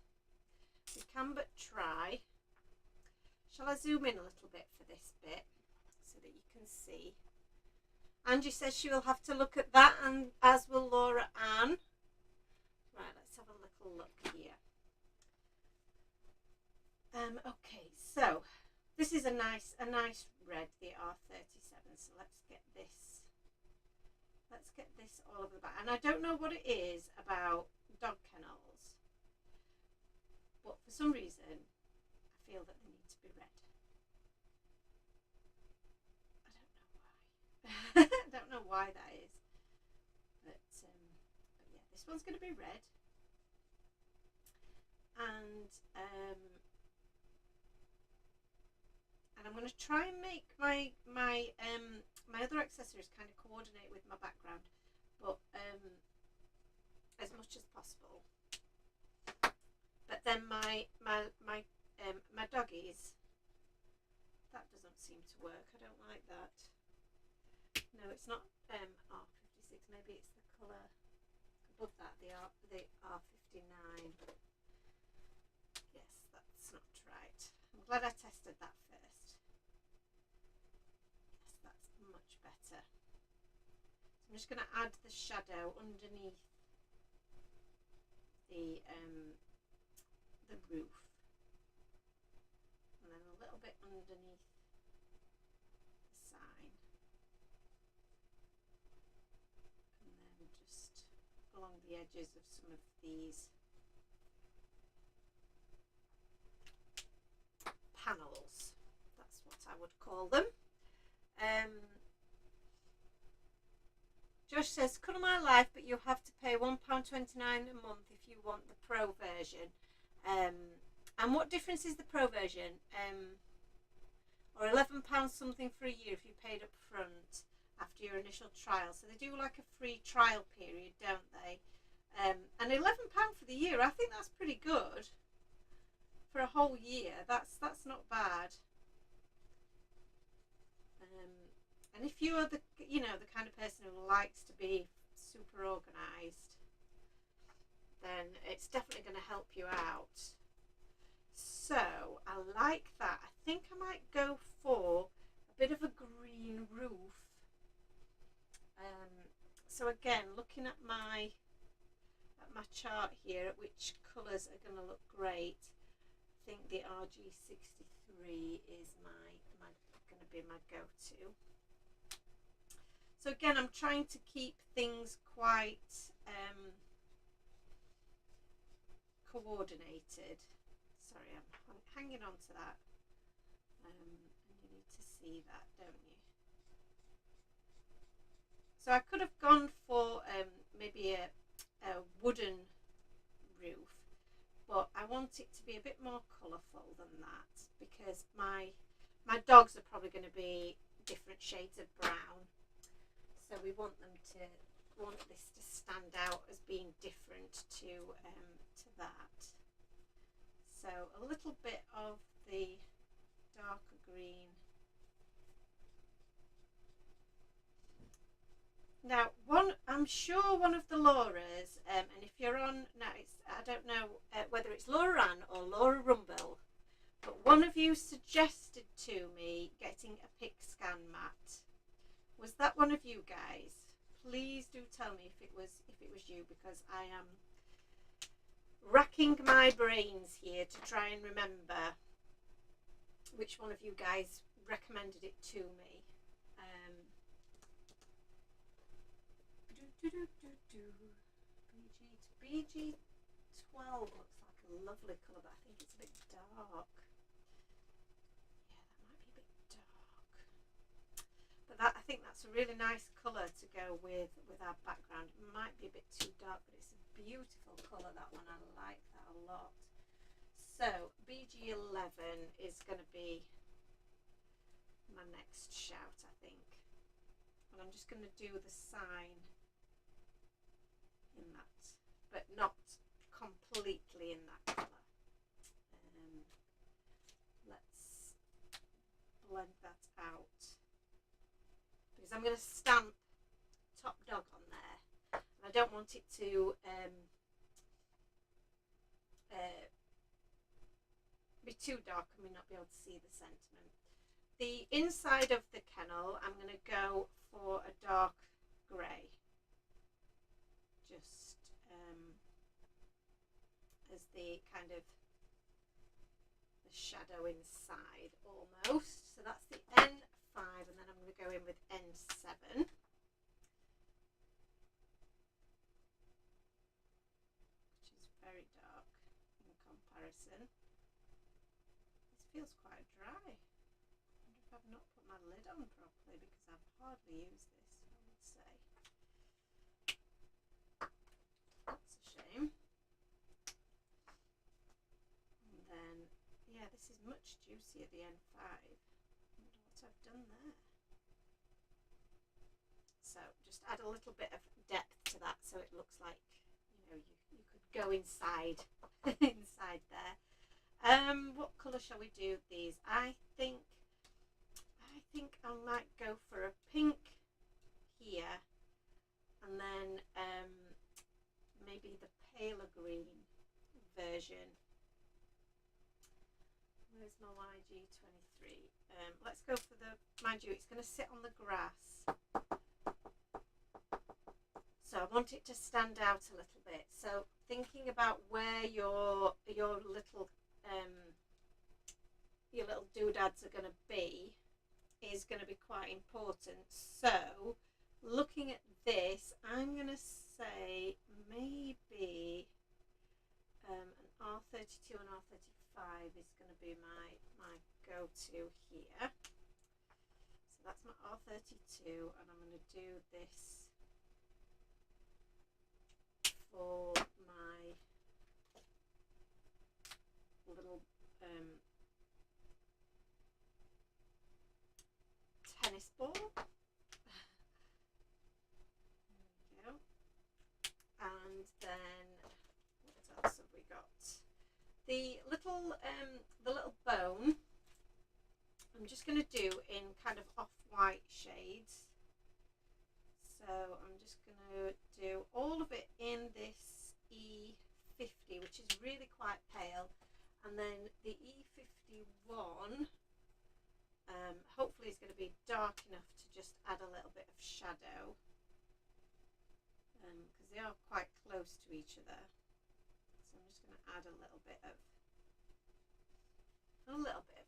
You can but try. Shall I zoom in a little bit for this bit so that you can see? Angie says she will have to look at that, and as will Laura Ann. Right, let's have a little look here. Okay, so this is a nice red, the R37. So let's get this let's get this all over the back. And I don't know what it is about dog kennels, but for some reason I feel that they need to be red. I don't know why that is, but yeah, this one's going to be red, and I'm going to try and make my other accessories kind of coordinate with my background, but as much as possible. But then my doggies, that doesn't seem to work. I don't like that. No, it's not R56. Maybe it's the colour above that, the R59. Yes, that's not right. I'm glad I tested that first. Yes, that's much better. So I'm just going to add the shadow underneath the roof, and then a little bit underneath the sign, and then just along the edges of some of these panels. That's what I would call them. Josh says, colour my life, but you have to pay £1.29 a month if you want the pro version. And what difference is the pro version? Or £11 something for a year if you paid up front after your initial trial. So they do like a free trial period, don't they? And £11 for the year, I think that's pretty good for a whole year. That's not bad. And if you are the kind of person who likes to be super organised, then it's definitely going to help you out. So I like that. I think I might go for a bit of a green roof. So again, looking at my chart here, at which colours are going to look great, I think the RG63 is going to be my go-to. So again, I'm trying to keep things quite coordinated. Sorry, I'm hanging on to that. And you need to see that, don't you? So I could have gone for maybe a wooden roof, but I want it to be a bit more colourful than that, because my dogs are probably going to be different shades of brown. So we want this to stand out as being different to that. So a little bit of the darker green. Now, I'm sure one of the Laura's, and if you're on now, I don't know whether it's Laura Ann or Laura Rumble, but one of you suggested to me getting a pick scan mat. Was that one of you guys? Please do tell me if it was you, because I am racking my brains here to try and remember which one of you guys recommended it to me. BG12 looks like a lovely colour, but I think it's a bit dark. Yeah, that might be a bit dark. But I think that's a really nice colour to go with our background. It might be a bit too dark, but it's a beautiful colour, that one. I like that a lot. So BG11 is going to be my next shout, I think. And I'm just going to do the sign in that, but not completely in that colour. Let's blend that out, because I'm going to stamp Top Dog on there, and I don't want it to be too dark and we not be able to see the sentiment. The inside of the kennel, I'm going to go for a dark grey, just as the kind of the shadow inside almost. So that's the N5, and then I'm going to go in with N7. comparison. This feels quite dry. I wonder if I've not put my lid on properly because I've hardly used this, I would say. That's a shame. And then, yeah, this is much juicier, the N5. I wonder what I've done there. So just add a little bit of depth to that so it looks like, you know, you could go inside inside there. What colour shall we do these? I think I might go for a pink here, and then maybe the paler green version. Where's my YG23? Let's go for the, mind you, it's going to sit on the grass. So I want it to stand out a little bit. So thinking about where your little doodads are going to be is going to be quite important. So looking at this, I'm going to say maybe an R32 and R35 is going to be my go-to here. So that's my R32, and I'm going to do this for my little tennis ball. There we go. And then what else have we got? The little bone I'm just going to do in kind of off-white shades. So I'm just going to do all of it in this E50, which is really quite pale, and then the E51 hopefully is going to be dark enough to just add a little bit of shadow, because they are quite close to each other. So I'm just going to add a little bit of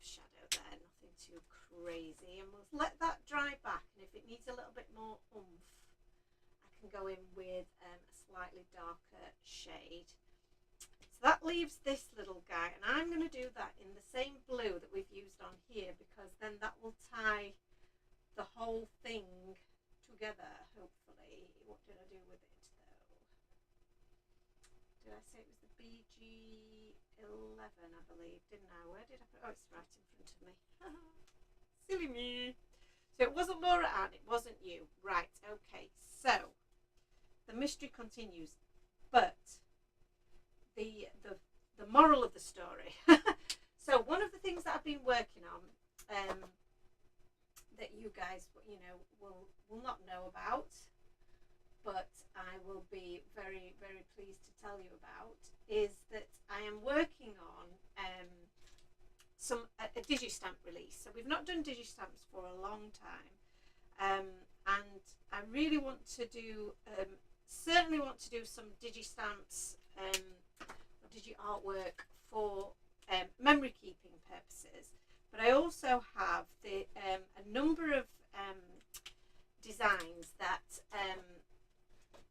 shadow there, nothing too crazy, and we'll let that dry back, and if it needs a little bit more oomph, I can go in with a slightly darker shade. So that leaves this little guy, and I'm going to do that in the same blue that we've used on here, because then that will tie the whole thing together, hopefully. What did I do with it though? Did I say it was the BG11, I believe, didn't I? Where did I put it? Oh, it's right in front of me. Silly me. So it wasn't Laura Ann, it wasn't you. Right, okay. So the mystery continues, but the moral of the story. So one of the things that I've been working on, that you guys, you know, will not know about, but I will be very, very pleased to tell you about, is that I am working on a digistamp release. So we've not done digistamps for a long time, and I really want to do, certainly want to do some digistamps, digi artwork for memory keeping purposes. But I also have a number of designs that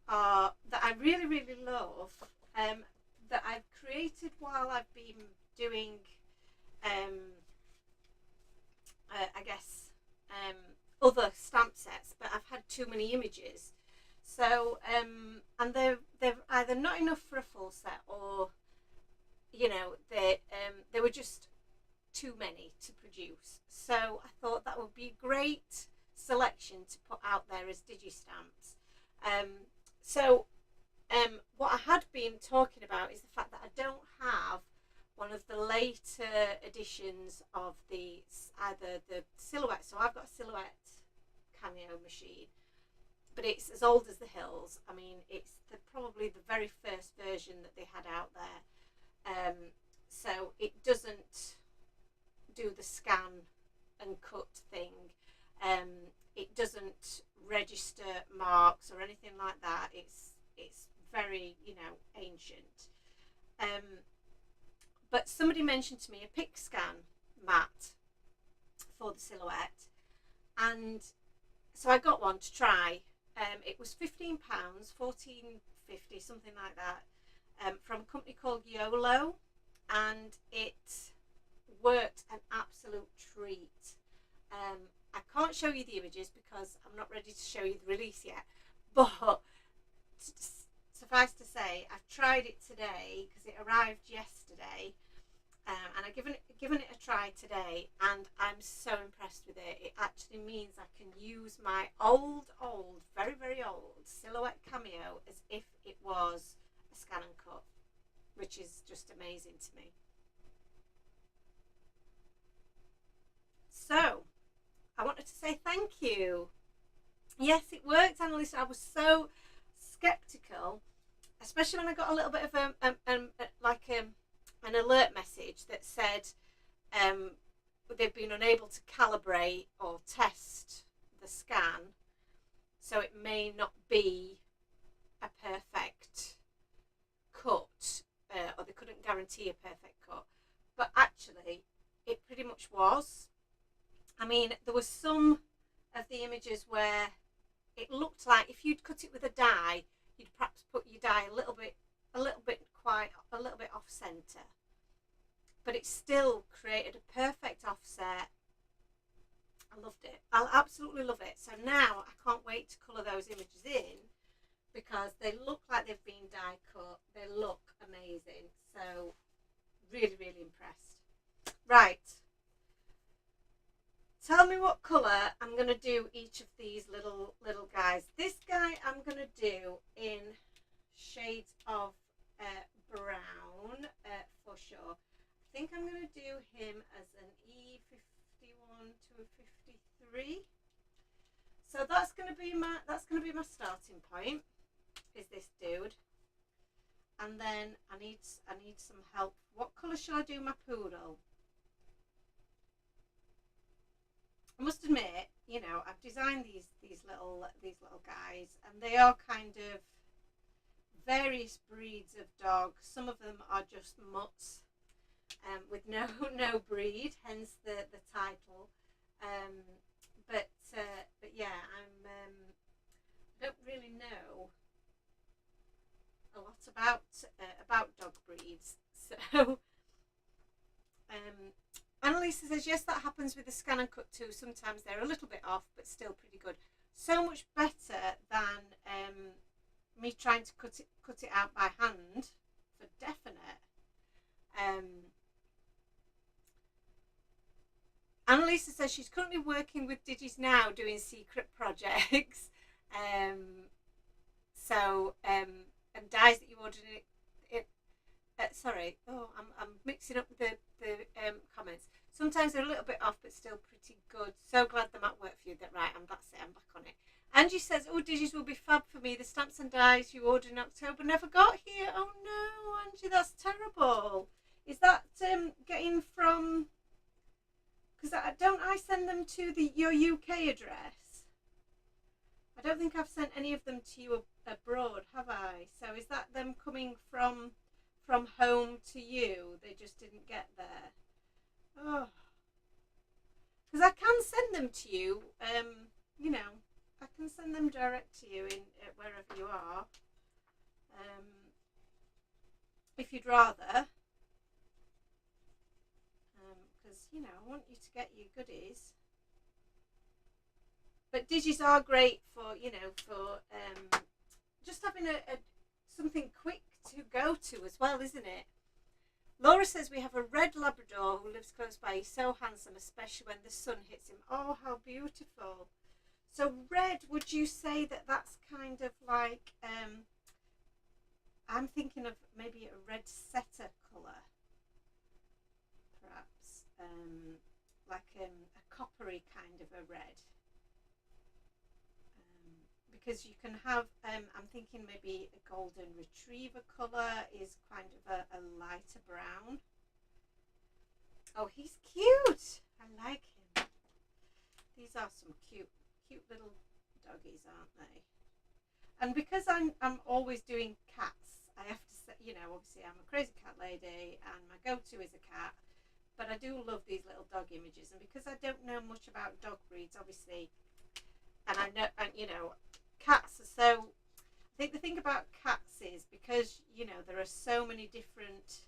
I really, really love, that I've created while I've been doing I guess other stamp sets, but I've had too many images. So and they're either not enough for a full set, or you know, they were just too many to produce. So I thought that would be a great selection to put out there as digistamps. What I had been talking about is the fact that I don't have one of the later editions of either the Silhouette. So I've got a Silhouette cameo machine, but it's as old as the hills. I mean, it's probably the very first version that they had out there. So it doesn't do the scan and cut thing. It doesn't register marks or anything like that. It's very, you know, ancient. But somebody mentioned to me a pick scan mat for the Silhouette, and so I got one to try. It was £15, £14.50, something like that, from a company called YOLO. and it worked an absolute treat. I can't show you the images because I'm not ready to show you the release yet, but suffice to say, I've tried it today because it arrived yesterday, and I've given it a try today, and I'm so impressed with it. It actually means I can use my old, very, very old Silhouette Cameo as if it was a scan and cut, which is just amazing to me. So, I wanted to say thank you. Yes, it worked, Annalisa. I was so skeptical, especially when I got a little bit of an alert message that said they've been unable to calibrate or test the scan, so it may not be a perfect cut, or they couldn't guarantee a perfect cut. But actually, it pretty much was. I mean, there were some of the images where it looked like if you'd cut it with a die, you'd perhaps put your die a little bit off center, but it still created a perfect offset. I loved it. I'll absolutely love it. So now I can't wait to colour those images in because they look like they've been die cut. They look amazing. So really, really impressed. Right. Tell me what colour I'm going to do each of these little guys. This guy I'm going to do in shades of brown for sure. I think I'm going to do him as an E51 to a 53. So that's going to be my starting point. Is this dude? And then I need some help. What colour shall I do my poodle? I must admit, you know, I've designed these little guys, and they are kind of various breeds of dogs. Some of them are just mutts, with no breed, hence the title. But yeah, I don't really know a lot about dog breeds, so. Annalisa says, yes, that happens with the scan and cut too. Sometimes they're a little bit off, but still pretty good. So much better than me trying to cut it out by hand, for definite. Annalisa says she's currently working with Digis now doing secret projects. And dies that you ordered it. Sorry, I'm mixing up the comments. Sometimes they're a little bit off, but still pretty good. So glad the mat worked for you. I'm back on it. Angie says, oh, Digis will be fab for me. The stamps and dies you ordered in October never got here. Oh no, Angie, that's terrible. Is that getting from? Because don't I send them to your UK address? I don't think I've sent any of them to you abroad, have I? So is that them coming from home to you? They just didn't get there. Oh, because I can send them to you. You know, I can send them direct to you in wherever you are. If you'd rather, because you know I want you to get your goodies. But Digis are great for just having something quick to go to as well, isn't it? Laura says we have a red Labrador who lives close by. He's so handsome, especially when the sun hits him. Oh, how beautiful. So red, would you say that that's kind of like, I'm thinking of maybe a red setter colour, perhaps, like a coppery kind of a red. Because you can have, I'm thinking maybe a golden retriever colour is kind of a lighter brown. Oh, he's cute. I like him. These are some cute little doggies, aren't they? And because I'm always doing cats, I have to say, you know, obviously I'm a crazy cat lady and my go-to is a cat. But I do love these little dog images. And because I don't know much about dog breeds, obviously, and I know, and you know, cats are so, I think the thing about cats is because, you know, there are so many different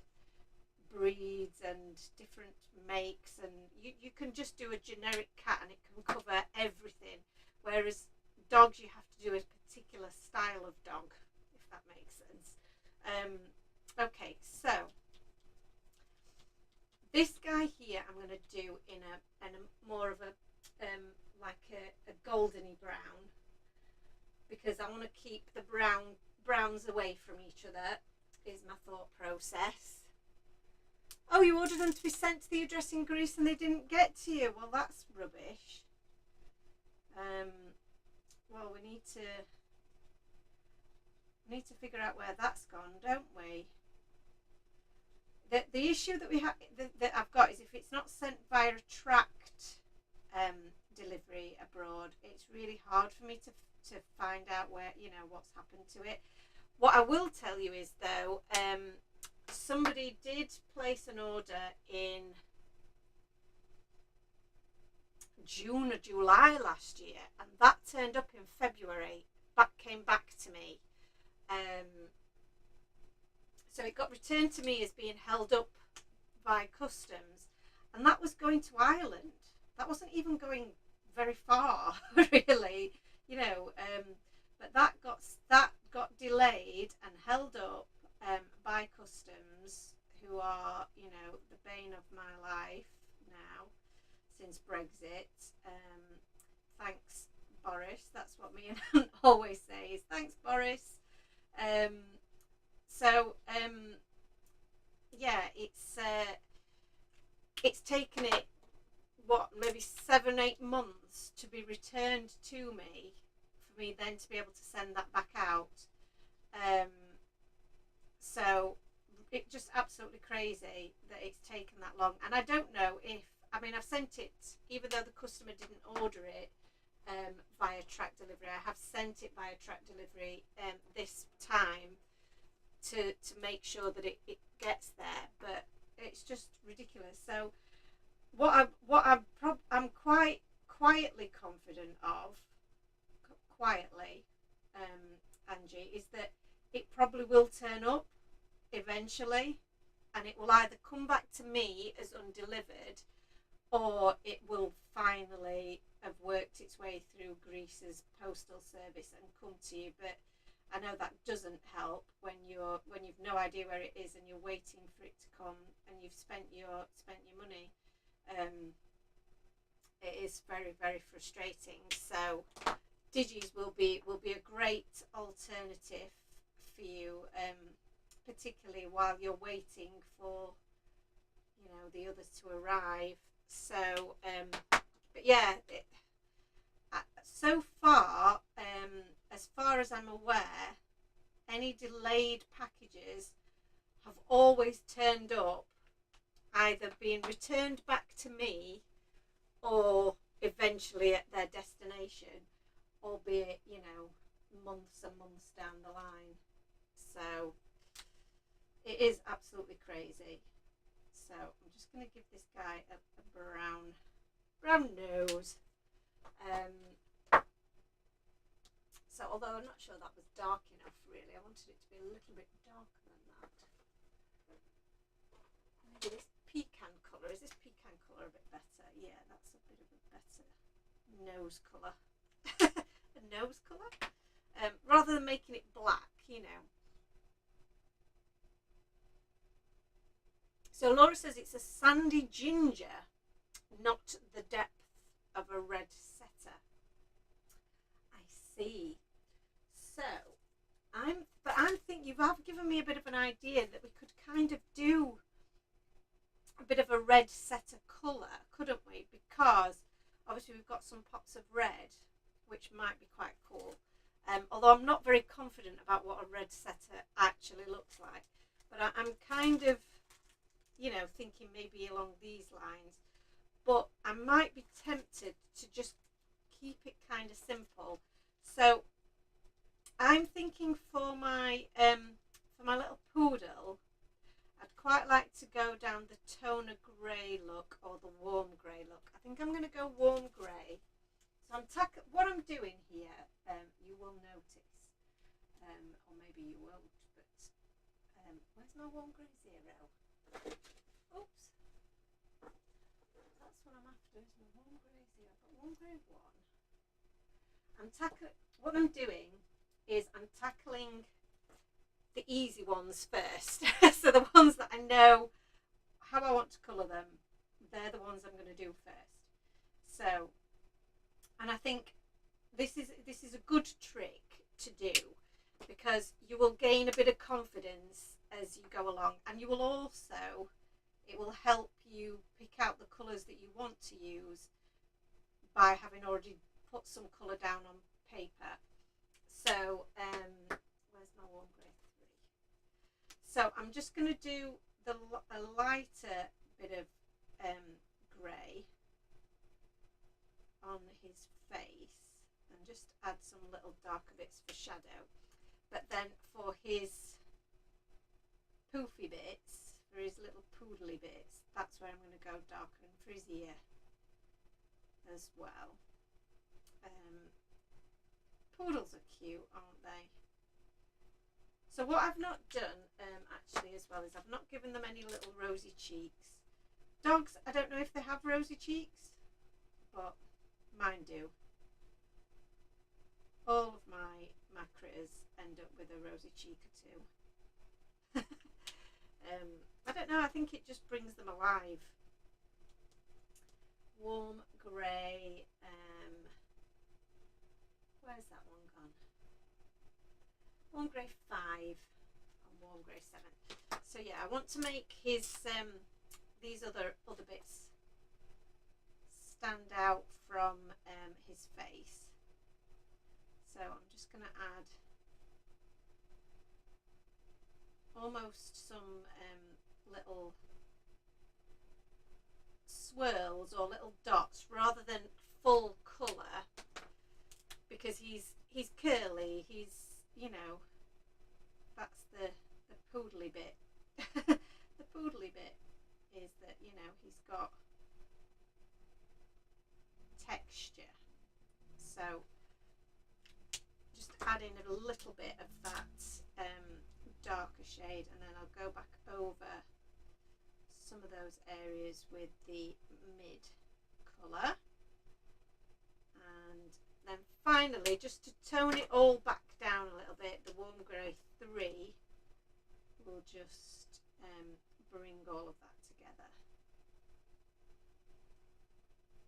breeds and different makes, and you can just do a generic cat and it can cover everything, whereas dogs you have to do a particular style of dog, if that makes sense. Okay, so this guy here I'm going to do in a more of a like a goldeny brown, because I want to keep the browns away from each other, is my thought process. Oh, you ordered them to be sent to the address in Greece and they didn't get to you. Well, that's rubbish. Well, we need to figure out where that's gone, don't we? The issue that we have that I've got is if it's not sent via a tracked delivery abroad, it's really hard for me to find out where, you know, what's happened to it. What I will tell you is, though, somebody did place an order in June or July last year, and that turned up in February. That came back to me. So it got returned to me as being held up by customs, and that was going to Ireland. That wasn't even going very far, really, you know. But that got delayed and held up by customs, who are, you know, the bane of my life now since Brexit. Thanks, Boris. That's what me and Aunt always say, is thanks, Boris. Yeah, it's taken it, what, maybe 7-8 months to be returned to me, for me then to be able to send that back out. So it's just absolutely crazy that it's taken that long, and I don't know if, I mean, I've sent it, even though the customer didn't order it via track delivery, I have sent it via track delivery this time to make sure that it gets there, but it's just ridiculous. So what I'm quite quietly confident of, Angie, is that it probably will turn up eventually, and it will either come back to me as undelivered, or it will finally have worked its way through Greece's postal service and come to you. But I know that doesn't help when you've no idea where it is and you're waiting for it to come and you've spent your money. It is very, very frustrating. So Digis will be a great alternative for you, particularly while you're waiting for, you know, the others to arrive. So but yeah, so far, as far as I'm aware, any delayed packages have always turned up, either being returned back to me or eventually at their destination, albeit, you know, months and months down the line. So it is absolutely crazy. So I'm just going to give this guy a brown nose. So although I'm not sure that was dark enough, really, I wanted it to be a little bit darker than that. Maybe this pecan colour, is this pecan colour a bit better? Yeah, that's a bit of a better nose colour. A nose colour? Rather than making it black, you know. So Laura says it's a sandy ginger, not the depth of a red setter. I see. So I'm thinking you have given me a bit of an idea that we could kind of do a bit of a red setter colour, couldn't we? Because obviously we've got some pops of red, which might be quite cool. Although I'm not very confident about what a red setter actually looks like, but I'm kind of, you know, thinking maybe along these lines. But I might be tempted to just keep it kind of simple. So I'm thinking for my little poodle, I'd quite like to go down the toner grey look or the warm grey look. I think I'm going to go warm grey. So what I'm doing here, you will notice, or maybe you won't, but where's my warm grey zero? Where's my warm greys here? I've got warm grey 1. What I'm doing is I'm tackling the easy ones first. So the ones that I know how I want to colour them, they're the ones I'm going to do first. So, and I think this is a good trick to do, because you will gain a bit of confidence as you go along, and you will also, it will help you pick out the colours that you want to use by having already put some colour down on paper. So where's my warm grey 3? So I'm just going to do a lighter bit of grey on his face and just add some little darker bits for shadow. But then for his poofy bits, for his little poodly bits, that's where I'm going to go darker, and for his ear as well. Poodles are cute, aren't they? So what I've not done actually as well is I've not given them any little rosy cheeks. Dogs, I don't know if they have rosy cheeks, but mine do. All of my critters end up with a rosy cheek or two. I don't know, I think it just brings them alive. Warm grey, where's that one gone? Warm grey 5 and warm grey 7. So yeah, I want to make his these other bits stand out from his face. So I'm just going to add almost some little swirls or little dots rather than full colour, because he's curly, he's, you know, that's the poodly bit. The poodly bit is that, you know, he's got texture. So just add in a little bit of that darker shade, and then I'll go back over some of those areas with the mid colour. And then finally, just to tone it all back down a little bit, the warm grey 3 will just bring all of that together.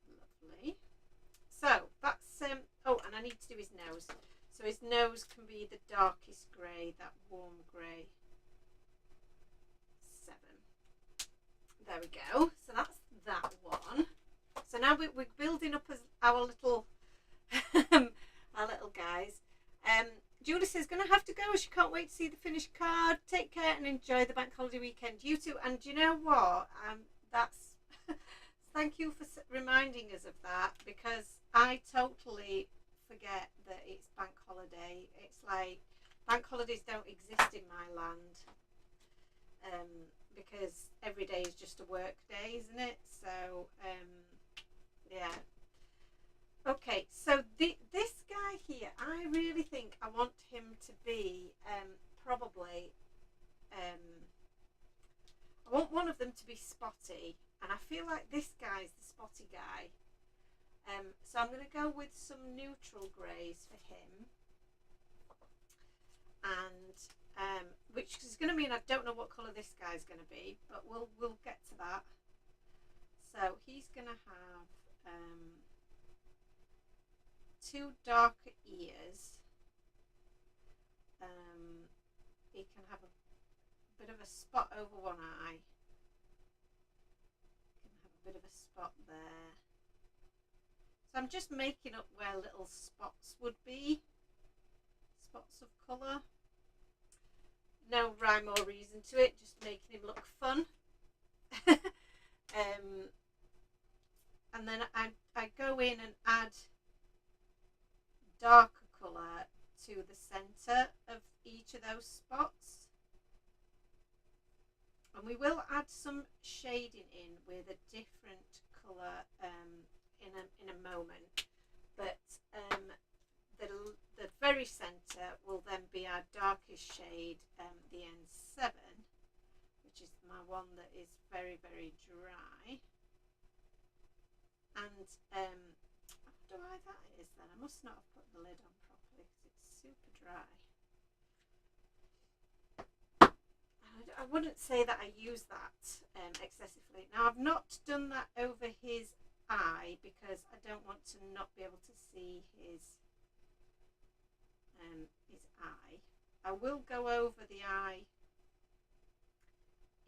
Lovely. So that's oh, and I need to do his nose. So his nose can be the darkest grey, that warm grey 7. There we go. So that's that one. So now we're building up as our little our little guys. Julie says, gonna have to go, she can't wait to see the finished card. Take care and enjoy the bank holiday weekend. You too. And you know what? That's thank you for reminding us of that, because I totally forget that it's bank holiday. It's like bank holidays don't exist in my land, because every day is just a work day, isn't it? So yeah. Okay, so this guy here, I really think I want him to be probably I want one of them to be spotty, and I feel like this guy's the spotty guy. So I'm going to go with some neutral greys for him, and which is going to mean I don't know what colour this guy's going to be, but we'll get to that. So he's going to have 2 darker ears. He can have a bit of a spot over one eye. Can have a bit of a spot there. So I'm just making up where little spots would be, spots of colour. No rhyme or reason to it, just making him look fun. And then I go in and add darker colour to the centre of each of those spots. And we will add some shading in with a different colour in a moment, but the very centre will then be our darkest shade, the N7, which is my one that is very, very dry. And I wonder why that is then. I must not have put the lid on properly because it's super dry. I wouldn't say that I use that excessively. Now, I've not done that over his eye because I don't want to not be able to see his eye. I will go over the eye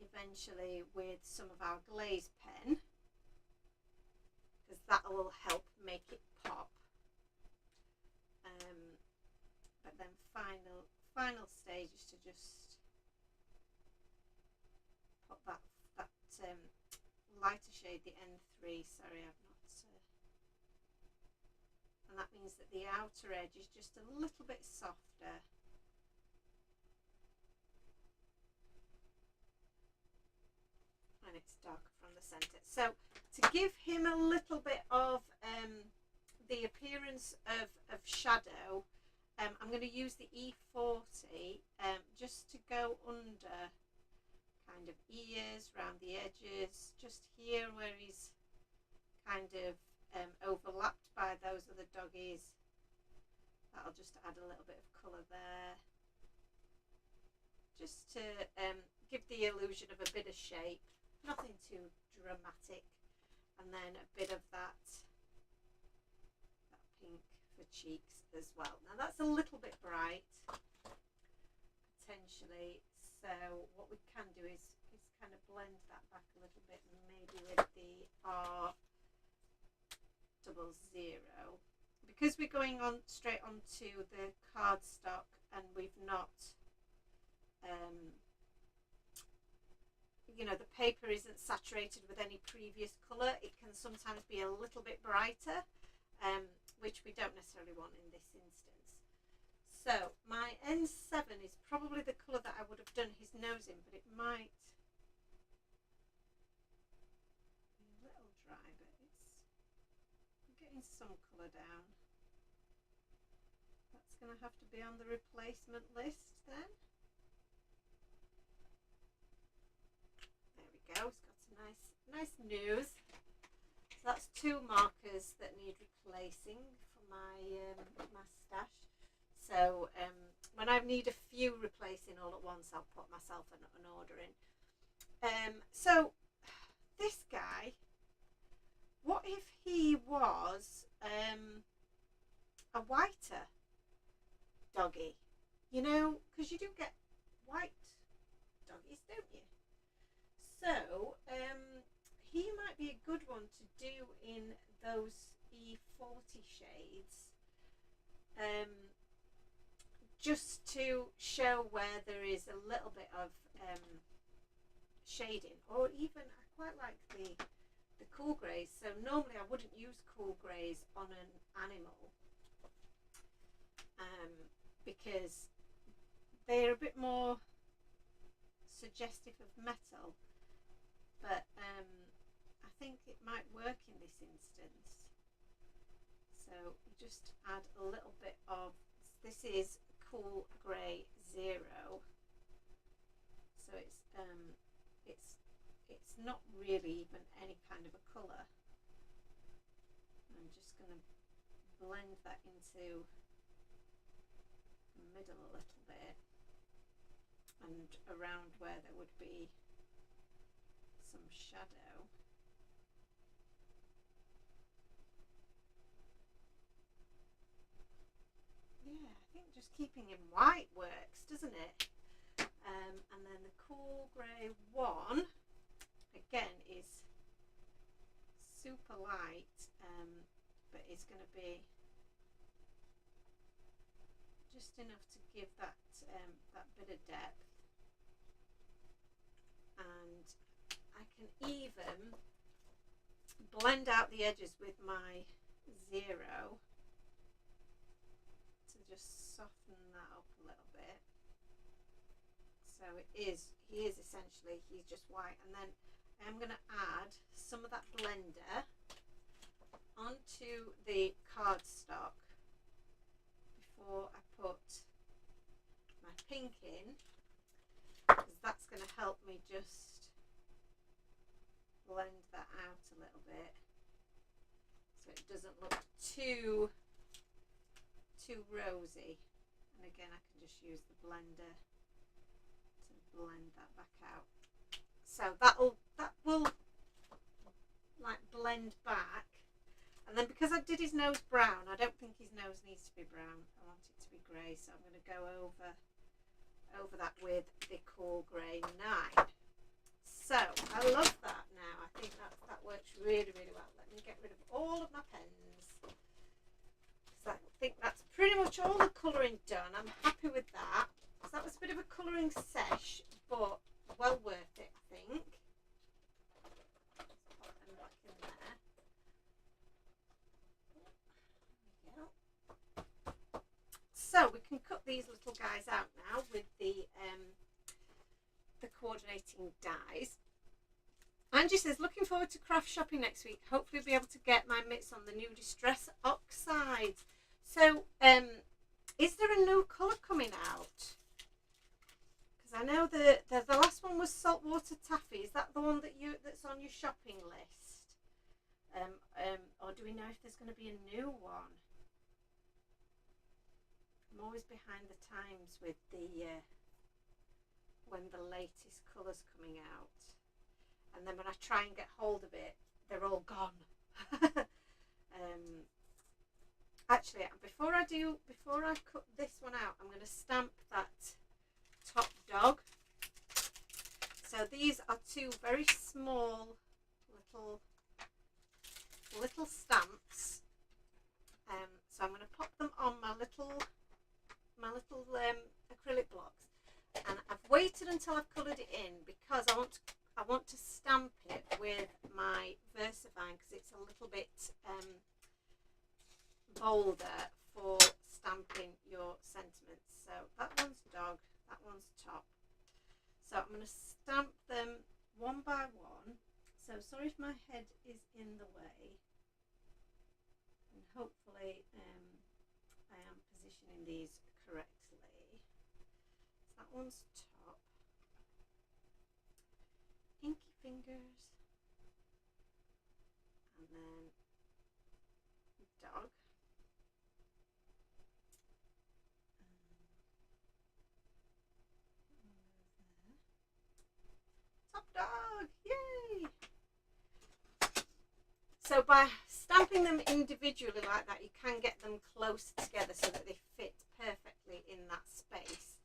eventually with some of our glaze pen because that will help make it pop. But then final stage is to just put that lighter shade, the N3. Sorry, I've not. And that means that the outer edge is just a little bit softer. And it's darker from the centre. So to give him a little bit of the appearance of shadow, I'm going to use the E40 just to go under kind of ears, around the edges, just here where he's kind of overlapped by those other doggies. That'll just add a little bit of colour there, just to give the illusion of a bit of shape, nothing too dramatic, and then a bit of that pink for cheeks as well. Now that's a little bit bright potentially, so what we can do is kind of blend that back a little bit, maybe with the R00, because we're going on straight onto the cardstock and we've not you know, the paper isn't saturated with any previous colour. It can sometimes be a little bit brighter, which we don't necessarily want in this instance. So my N7 is probably the colour that I would have done his nose in, but it might be a little dry, but I'm getting some colour down. That's going to have to be on the replacement list then. There we go, it's got some nice nose. So that's 2 markers that need replacing for my stash. So when I need a few replacing all at once, I'll put myself an order in. So this guy, what if he was a whiter doggy? You know, because you do get white doggies, don't you? So he might be a good one to do in those E40 shades, just to show where there is a little bit of shading, or even I quite like the cool greys. So normally I wouldn't use cool greys on an animal because they're a bit more suggestive of metal, but I think it might work in this instance. So you just add a little bit of, this is cool grey 0, so it's not really even any kind of a colour. I'm just going to blend that into the middle a little bit and around where there would be some shadow. Yeah, I think just keeping him white works, doesn't it? And then the cool grey 1 again is super light, but it's going to be just enough to give that that bit of depth. And I can even blend out the edges with my 0 to just soften that up a little bit. So he is essentially, he's just white, and then I'm going to add some of that blender onto the cardstock before I put my pink in, because that's going to help me just blend that out a little bit. so it doesn't look too rosy. And again, I can just use the blender to blend that back out. So that will like blend back. And then because I did his nose brown, I don't think his nose needs to be brown. I want it to be grey, so I'm going to go over that with the Cool Grey 9. So I love that now. I think that works really, really well. Let me get rid of all of my pens. So I think that's pretty much all the colouring done. I'm happy with that. So that was a bit of a colouring sesh, but well worth it, I think. Let's pop them back in there. There we go. So we can cut these little guys out now with the coordinating dies. Angie says, looking forward to craft shopping next week. Hopefully be able to get my mitts on the new Distress Oxide. So, is there a new colour coming out? Because I know the last one was Saltwater Taffy. Is that the one that's on your shopping list? Or do we know if there's going to be a new one? I'm always behind the times with the when the latest colour's coming out, and then when I try and get hold of it, they're all gone. Actually, before I cut this one out, I'm going to stamp that top dog. So these are two very small little stamps. So I'm going to pop them on my little acrylic blocks, and I've waited until I've coloured it in because I want to stamp it with my Versavine because it's a little bit bolder for stamping your sentiments. So that one's dog, that one's top. So I'm going to stamp them one by one. So sorry if my head is in the way, and hopefully I am positioning these correctly. So that one's top. Inky fingers. And then dog. Top dog! Yay! So by stamping them individually like that, you can get them close together so that they fit perfectly in that space,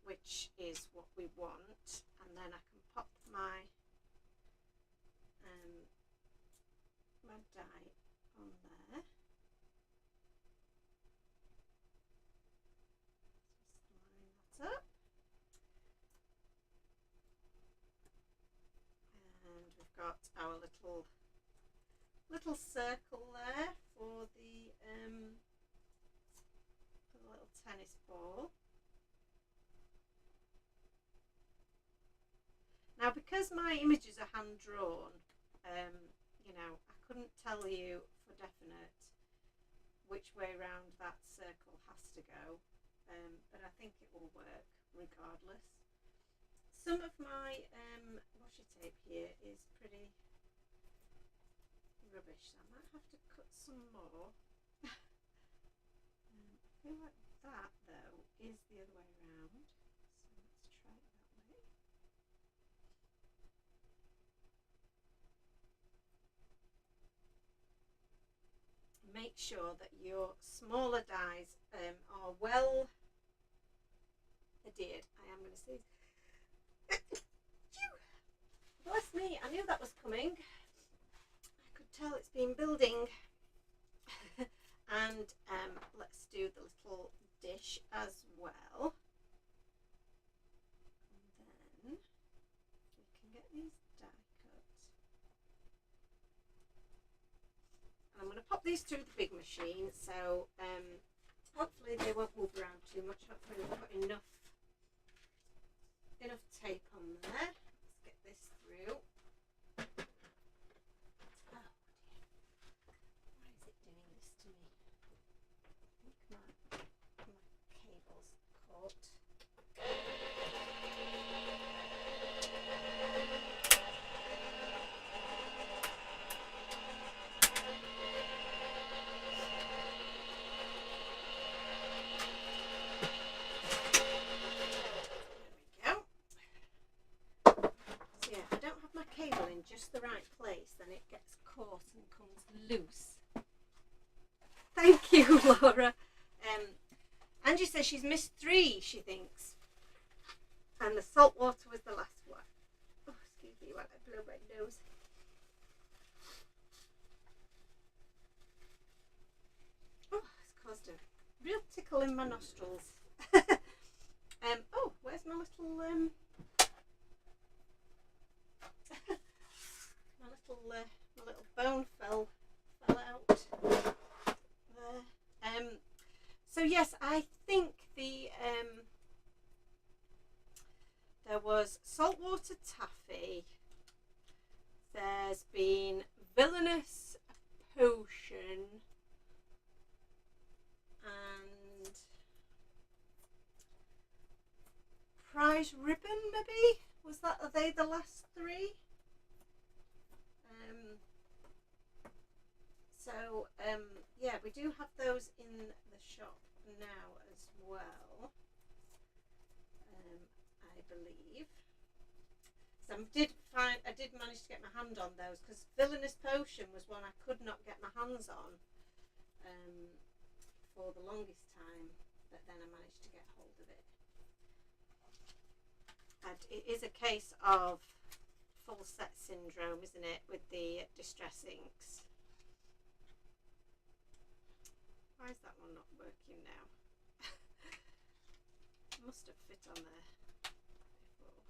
which is what we want. And then I can pop my my die on there. Just line that up. And we've got our little circle there for the little tennis ball. Now, because my images are hand drawn, you know, I couldn't tell you for definite which way round that circle has to go, but I think it will work regardless. Some of my washi tape here is pretty rubbish, so I might have to cut some more. I feel like that though is the other way around, so let's try it that way. Make sure that your smaller dies are well adhered. I am going to see. Bless me, I knew that was coming. I could tell it's been building. And let's do the little dish as well. And then we can get these die cut. And I'm going to pop these through the big machine, so hopefully they won't move around too much. Hopefully we've got enough tape on there. Let's get this through. Oh dear. Why is it doing this to me? I think my cable's caught. coarse and comes loose. Thank you, Laura. Angie says she's missed 3, she thinks. And the salt water was the last one. Oh, excuse me while I blow my nose. Oh, it's caused a real tickle in my nostrils. Oh, where's my little my little bone fell out there. So yes, I think there was saltwater taffy. There's been villainous potion and prize ribbon, maybe? Are they the last 3? Yeah, we do have those in the shop now as well, I believe. So I did manage to get my hand on those, because Villainous Potion was one I could not get my hands on for the longest time, but then I managed to get hold of it. And it is a case of full set syndrome, isn't it, with the distress inks. Why is that one not working now? It must have fit on there before.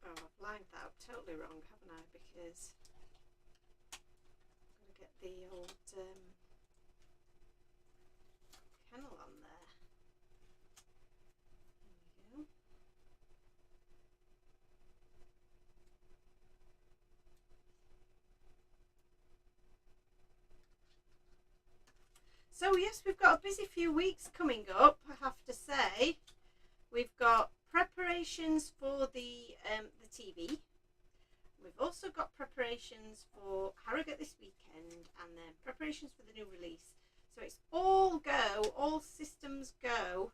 Oh, I've lined that up totally wrong, haven't I? Because I'm going to get the old kennel on there. There we go. So yes, we've got a busy few weeks coming up, I have to say. We've got preparations for the TV. We've also got preparations for Harrogate this weekend, and then preparations for the new release. So it's all go, all systems go.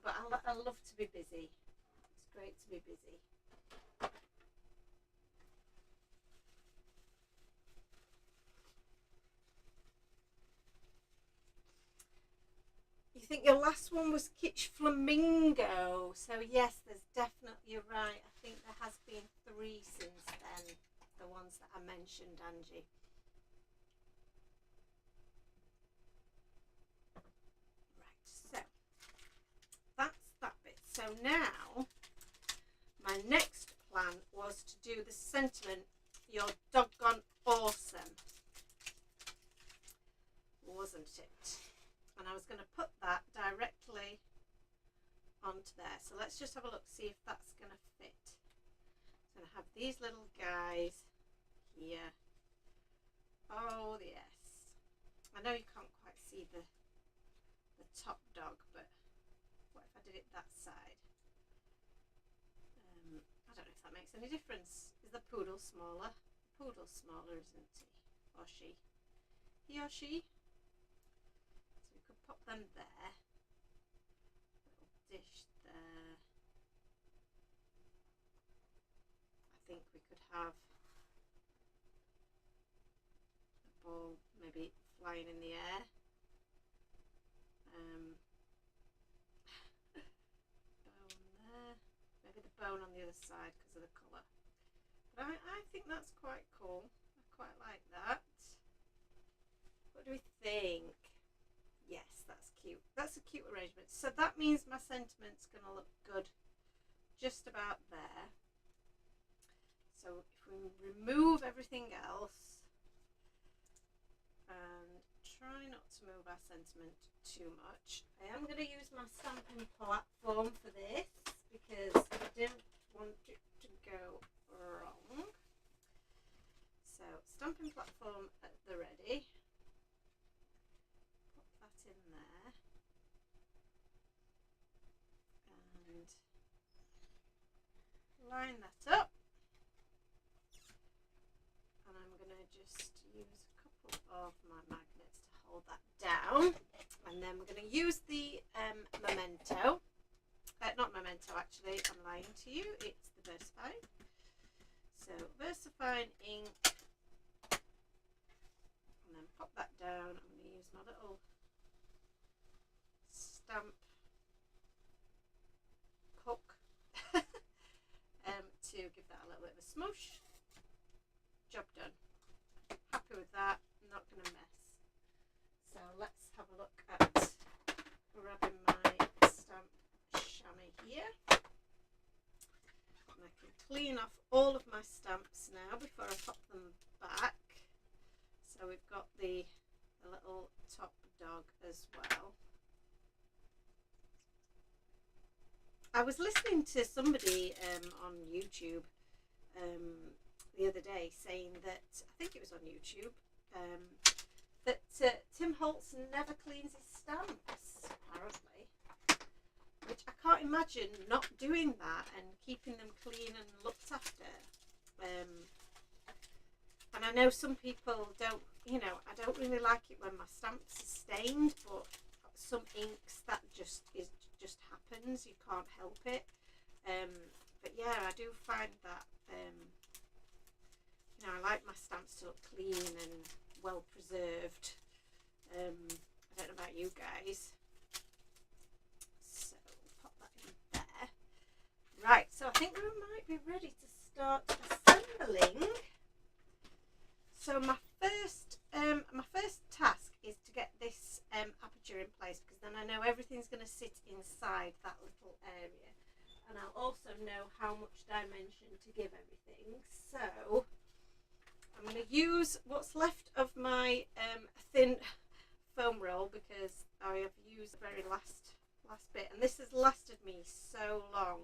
But I love to be busy. It's great to be busy. You think your last one was Kitsch Flamingo? So yes, there's definitely, you're right. I think there has been 3 since then. The ones that I mentioned, Angie. Right, so that's that bit. So now, my next plan was to do the sentiment, "You're doggone awesome," wasn't it? And I was going to put that directly onto there. So let's just have a look, see if that's going to fit. I'm going to have these little guys here. Oh yes. I know you can't quite see the top dog, but what if I did it that side? I don't know if that makes any difference. Is the poodle smaller? The poodle's smaller, isn't he? Or she? He or she? So we could pop them there. Little dish there. I think we could have the ball maybe flying in the air. Bone there. Maybe the bone on the other side because of the colour. But I think that's quite cool. I quite like that. What do we think? Yes, that's cute. That's a cute arrangement. So that means my sentiment's going to look good just about there. So if we remove everything else and try not to move our sentiment too much, I am going to use my stamping platform for this because I don't want it to go wrong. So stamping platform at the ready. Pop that in there. And line that up. And I'm going to just use a couple of my magnets to hold that down. I And then we're going to use the Memento. Not Memento, actually, I'm lying to you. It's the VersaFine. So VersaFine ink. And then pop that down. I'm going to use my little stamp hook to give that a little bit of a smoosh. Job done. Happy with that. Not going to mess. So let's have a look at grabbing my stamp chamois here. And I can clean off all of my stamps now before I pop them back. So we've got the little top dog as well. I was listening to somebody on YouTube the other day saying that, I think it was on YouTube, that Tim Holtz never cleans his stamps, apparently. Which I can't imagine not doing that and keeping them clean and looked after. And I know some people don't, you know, I don't really like it when my stamps are stained, but some inks that just happens, you can't help it. But yeah, I do find that you know, I like my stamps to look clean and well preserved. I don't know about you guys. So pop that in there. Right, so I think we might be ready to start assembling. So my first task is to get this aperture in place, because then I know everything's going to sit inside that little area, and I'll also know how much dimension to give everything. So I'm going to use what's left of my thin foam roll, because I have used the very last bit, and this has lasted me so long.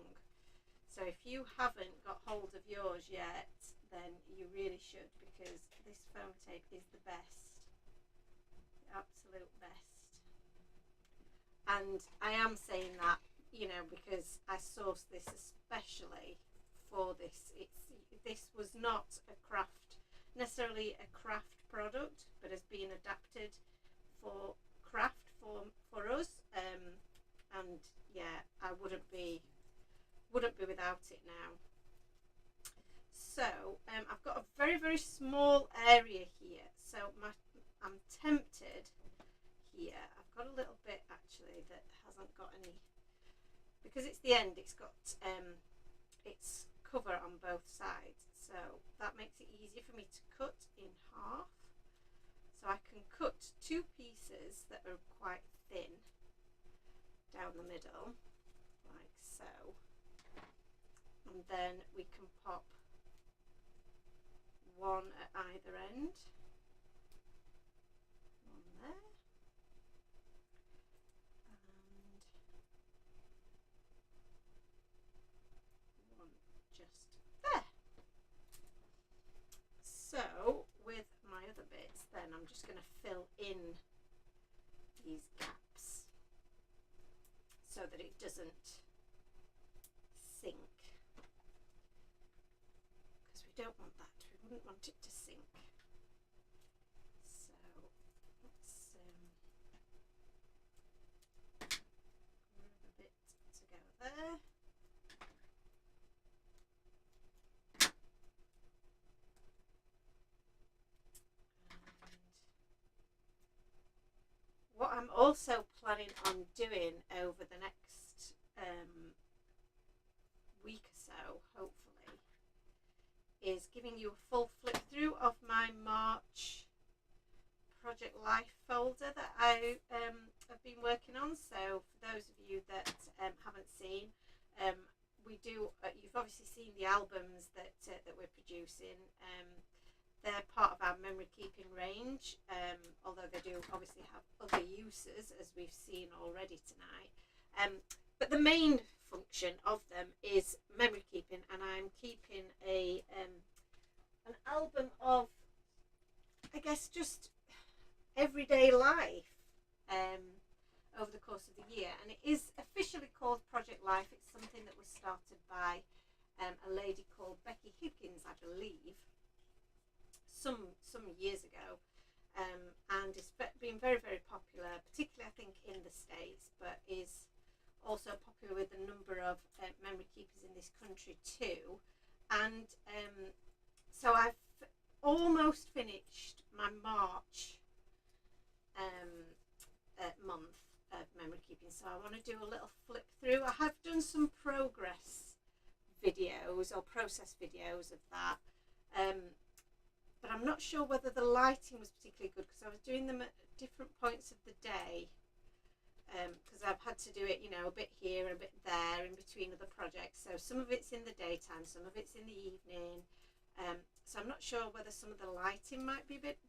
So if you haven't got hold of yours yet, then you really should, because this foam tape is the best, the absolute best. And I am saying that, you know, because I sourced this especially for this. This was not necessarily a craft product, but has been adapted for craft for us. And yeah, I wouldn't be without it now. So I've got a very, very small area here, so I'm tempted here. I've got a little bit actually that hasn't got any, because it's the end, it's got its cover on both sides, so that makes it easier for me to cut in half. So I can cut two pieces that are quite thin down the middle, like so, and then we can pop one at either end, one there, and one just there. So with my other bits, then I'm just going to fill in these gaps so that it doesn't sink, because we don't want that. We wouldn't want it to sink. So let's grab a bit to go there. And what I'm also planning on doing over the next week or so, hopefully, is giving you a full flip through of my March Project Life folder that I have been working on. So for those of you that haven't seen, we do. You've obviously seen the albums that we're producing. They're part of our memory keeping range, although they do obviously have other uses, as we've seen already tonight. But the main function of them is memory keeping, and I'm keeping an album of, I guess, just everyday life over the course of the year. And it is officially called Project Life. It's something that was started by a lady called Becky Higgins, I believe, some years ago. and it's been very, very popular, particularly I think in the States, but is also popular with a number of memory keepers in this country too. And so I've almost finished my March month of memory keeping, so I want to do a little flip through. I have done some progress videos or process videos of that, but I'm not sure whether the lighting was particularly good because I was doing them at different points of the day, because I've had to do it, you know, a bit here and a bit there in between other projects. So some of it's in the daytime, some of it's in the evening, so I'm not sure whether some of the lighting might be a bit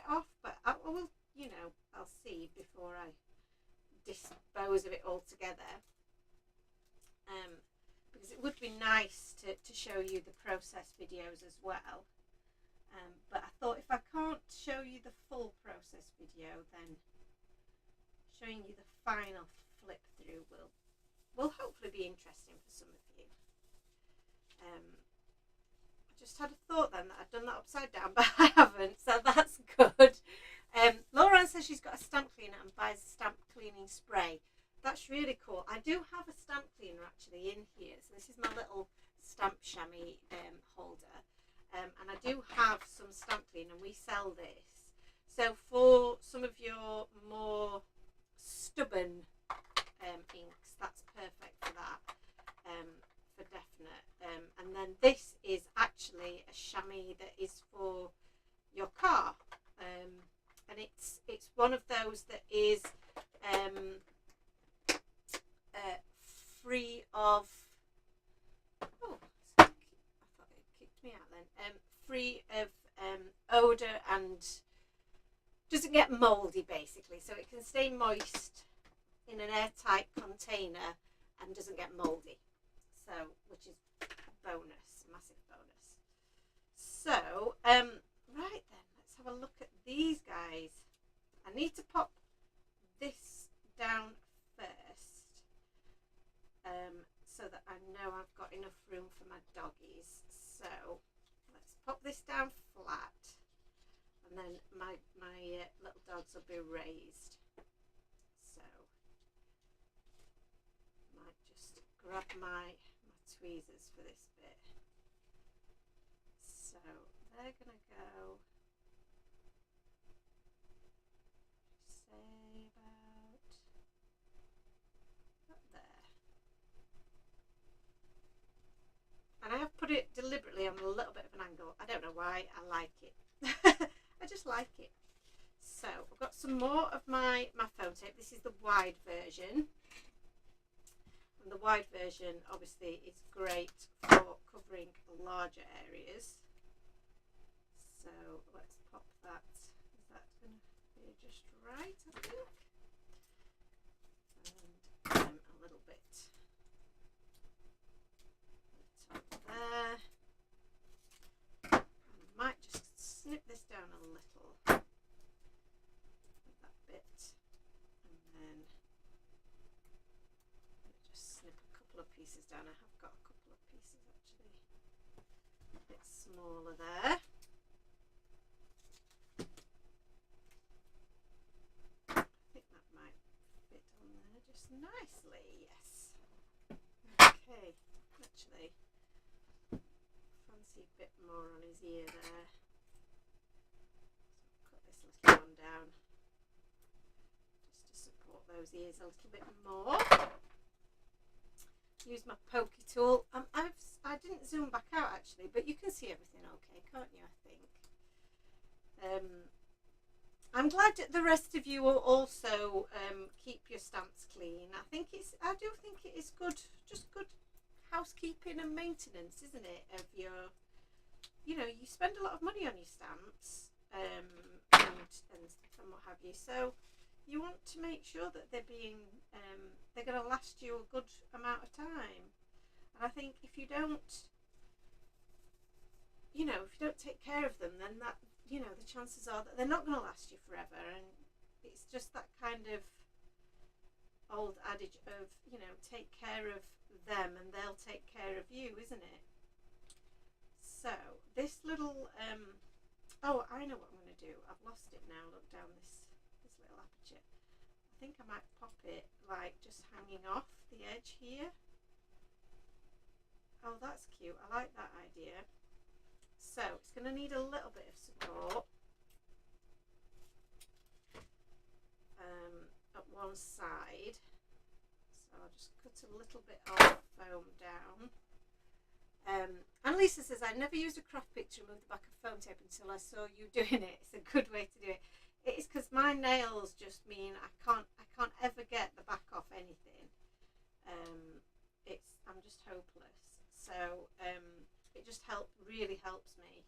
off, but I will, you know, I'll see before I dispose of it all together, because it would be nice to show you the process videos as well, but I thought if I can't show you the full process video, then showing you the final flip through will hopefully be interesting for some of you. I just had a thought then that I'd done that upside down, but I haven't, so that's good. Laura says she's got a stamp cleaner and buys a stamp cleaning spray. That's really cool. I do have a stamp cleaner actually in here. So this is my little stamp chamois holder. And I do have some stamp cleaner. We sell this. So for some of your more stubborn inks, that's perfect for that, for definite. And then this is actually a chamois that is for your car. And it's one of those that is free of, oh, I thought it kicked me out then, free of odour and doesn't get mouldy basically, so it can stay moist in an airtight container and doesn't get mouldy, so which is a bonus, massive bonus. So right then, let's have a look at these guys. I need to pop this down first, so that I know I've got enough room for my doggies. So let's pop this down flat, and then my little dogs will be raised. So I might just grab my tweezers for this bit. So they're gonna go, say, about up there. And I have put it deliberately on a little bit of an angle. I don't know why, I like it. I just like it. So I've got some more of my foam tape. This is the wide version. And the wide version obviously is great for covering larger areas. So let's pop that. Is that going to be just right, I think? And a little bit on the top there. I might just snip this down a little, that bit, and then just snip a couple of pieces down. I have got a couple of pieces actually a bit smaller there. Nicely, yes. Okay, actually, fancy a bit more on his ear there. So cut this little one down just to support those ears a little bit more. Use my pokey tool. I didn't zoom back out actually, but you can see everything okay, can't you? I think. I'm glad that the rest of you will also keep your stamps clean. I do think it is good, just good housekeeping and maintenance, isn't it? Of your, you know, you spend a lot of money on your stamps, and what have you. So you want to make sure that they're they're going to last you a good amount of time. And I think if you don't, you know, if you don't take care of them, then that, you know, the chances are that they're not going to last you forever. And it's just that kind of old adage of, you know, take care of them and they'll take care of you, isn't it? So this little Oh, I know what I'm going to do. I've lost it now. Look down this little aperture. I think I might pop it like just hanging off the edge here. Oh, that's cute. I like that idea. So it's going to need a little bit of support at one side. So I'll just cut a little bit of foam down. Annalisa says, I never used a craft pick to remove the back of foam tape until I saw you doing it. It's a good way to do it. It is because my nails just mean I can't ever get the back off anything. I'm just hopeless. So it just really helps me.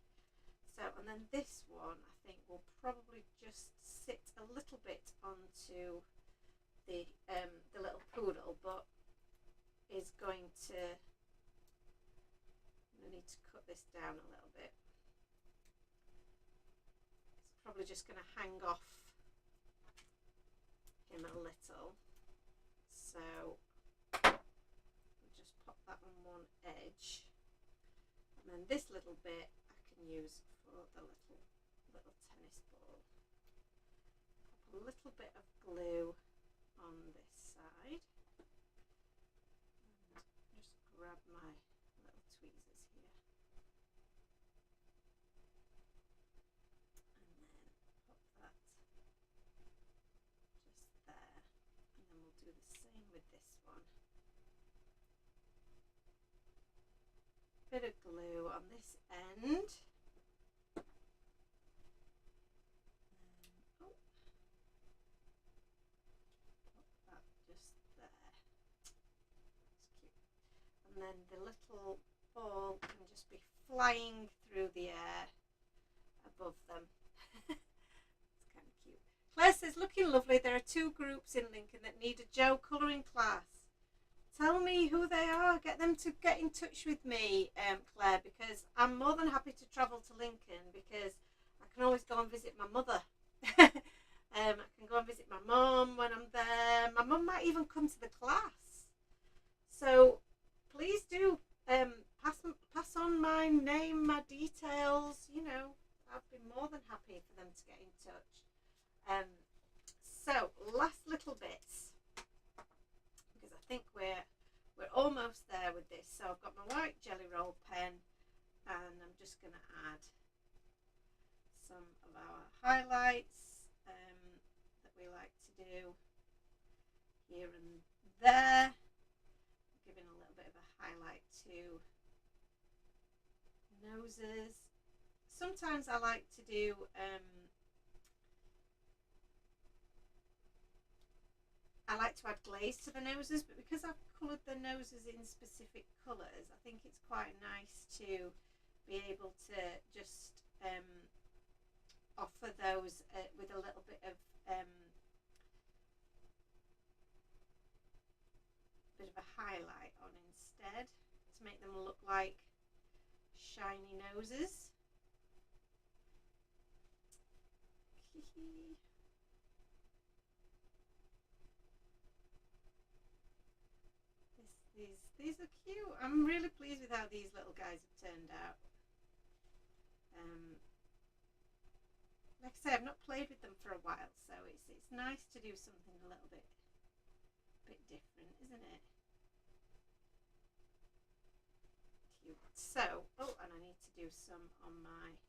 So, and then this one I think will probably just sit a little bit onto the little poodle, but is going to. I need to cut this down a little bit. It's probably just going to hang off him a little. So I'll just pop that on one edge, and then this little bit I can use for the little tennis ball. Pop a little bit of glue on this side, and just grab my little tweezers here, and then pop that just there, and then we'll do the same with this one. Bit of glue on this end. Pop that just there. That's cute. And then the little ball can just be flying through the air above them. It's kind of cute. Claire says, looking lovely. There are 2 groups in Lincoln that need a gel colouring class. Tell me who they are. Get them to get in touch with me, Claire, because I'm more than happy to travel to Lincoln, because I can always go and visit my mother. I can go and visit my mum when I'm there. My mum might even come to the class. So please do pass on my name, my details. You know, I'd be more than happy for them to get in touch. So last little bits, because I think we're almost there with this. So I've got my white jelly roll pen, and I'm just going to add some of our highlights that we like to do here and there, giving a little bit of a highlight to noses. Sometimes I like to do I like to add glaze to the noses, but because I've coloured the noses in specific colours, I think it's quite nice to be able to just offer those with a little bit of a highlight on instead, to make them look like shiny noses. These are cute. I'm really pleased with how these little guys have turned out. Like I say, I've not played with them for a while, so it's nice to do something a little bit different, isn't it? Cute. So, oh, and I need to do some on my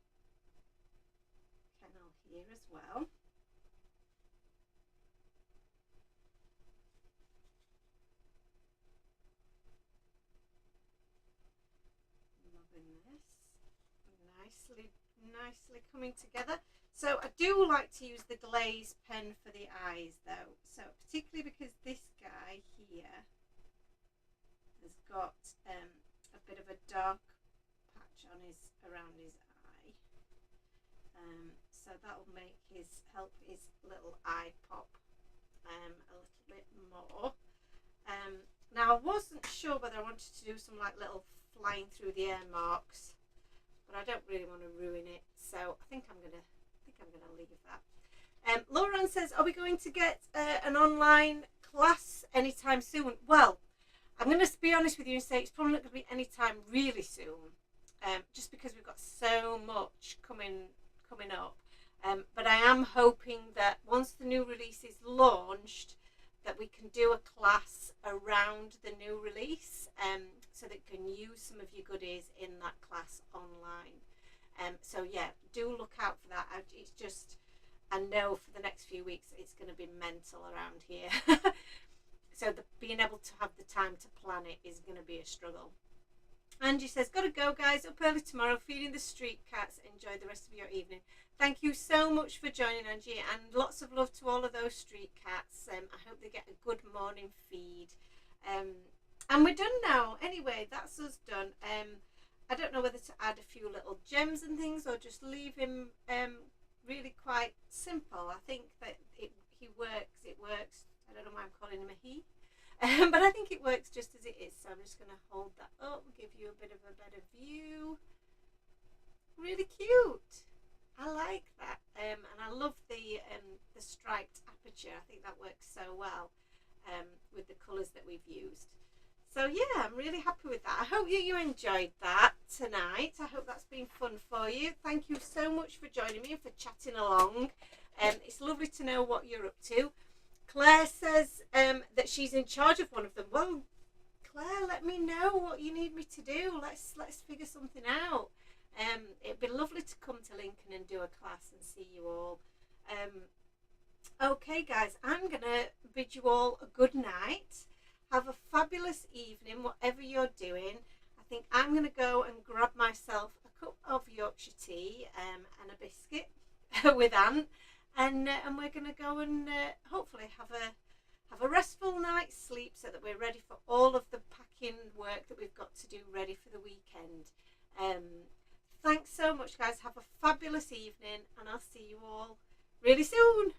kennel here as well. Loving this. Nicely coming together. So I do like to use the glaze pen for the eyes though, so particularly because this guy here has got a bit of a dark patch on around his eye, so that will help his little eye pop a little bit more. Now I wasn't sure whether I wanted to do some like little flying through the air marks, but I don't really want to ruin it, so I think I'm gonna leave that. Lauren says, are we going to get an online class anytime soon? Well, I'm going to be honest with you and say it's probably not going to be anytime really soon, just because we've got so much coming coming up. But I am hoping that once the new release is launched, that we can do a class around the new release, so that you can use some of your goodies in that class online. So yeah, do look out for that. It's just, I know for the next few weeks it's going to be mental around here. So being able to have the time to plan it is going to be a struggle. Angie says, gotta go guys, up early tomorrow, feeding the street cats. Enjoy the rest of your evening. Thank you so much for joining, Angie, and lots of love to all of those street cats. I hope they get a good morning feed. And we're done now. Anyway, that's us done. I don't know whether to add a few little gems and things or just leave him really quite simple. I think that it works. I don't know why I'm calling him a he. But I think it works just as it is. So I'm just going to hold that up and give you a bit of a better view. Really cute. I like that. And I love the striped aperture. I think that works so well with the colours that we've used. So yeah, I'm really happy with that. I hope you enjoyed that tonight. I hope that's been fun for you. Thank you so much for joining me and for chatting along. It's lovely to know what you're up to. Claire says that she's in charge of one of them. Well, Claire, let me know what you need me to do. Let's figure something out. It'd be lovely to come to Lincoln and do a class and see you all. Okay, guys, I'm going to bid you all a good night. Have a fabulous evening, whatever you're doing. I think I'm going to go and grab myself a cup of Yorkshire tea and a biscuit with Anne. And we're going to go and hopefully have a restful night's sleep so that we're ready for all of the packing work that we've got to do ready for the weekend. Thanks so much, guys. Have a fabulous evening, and I'll see you all really soon.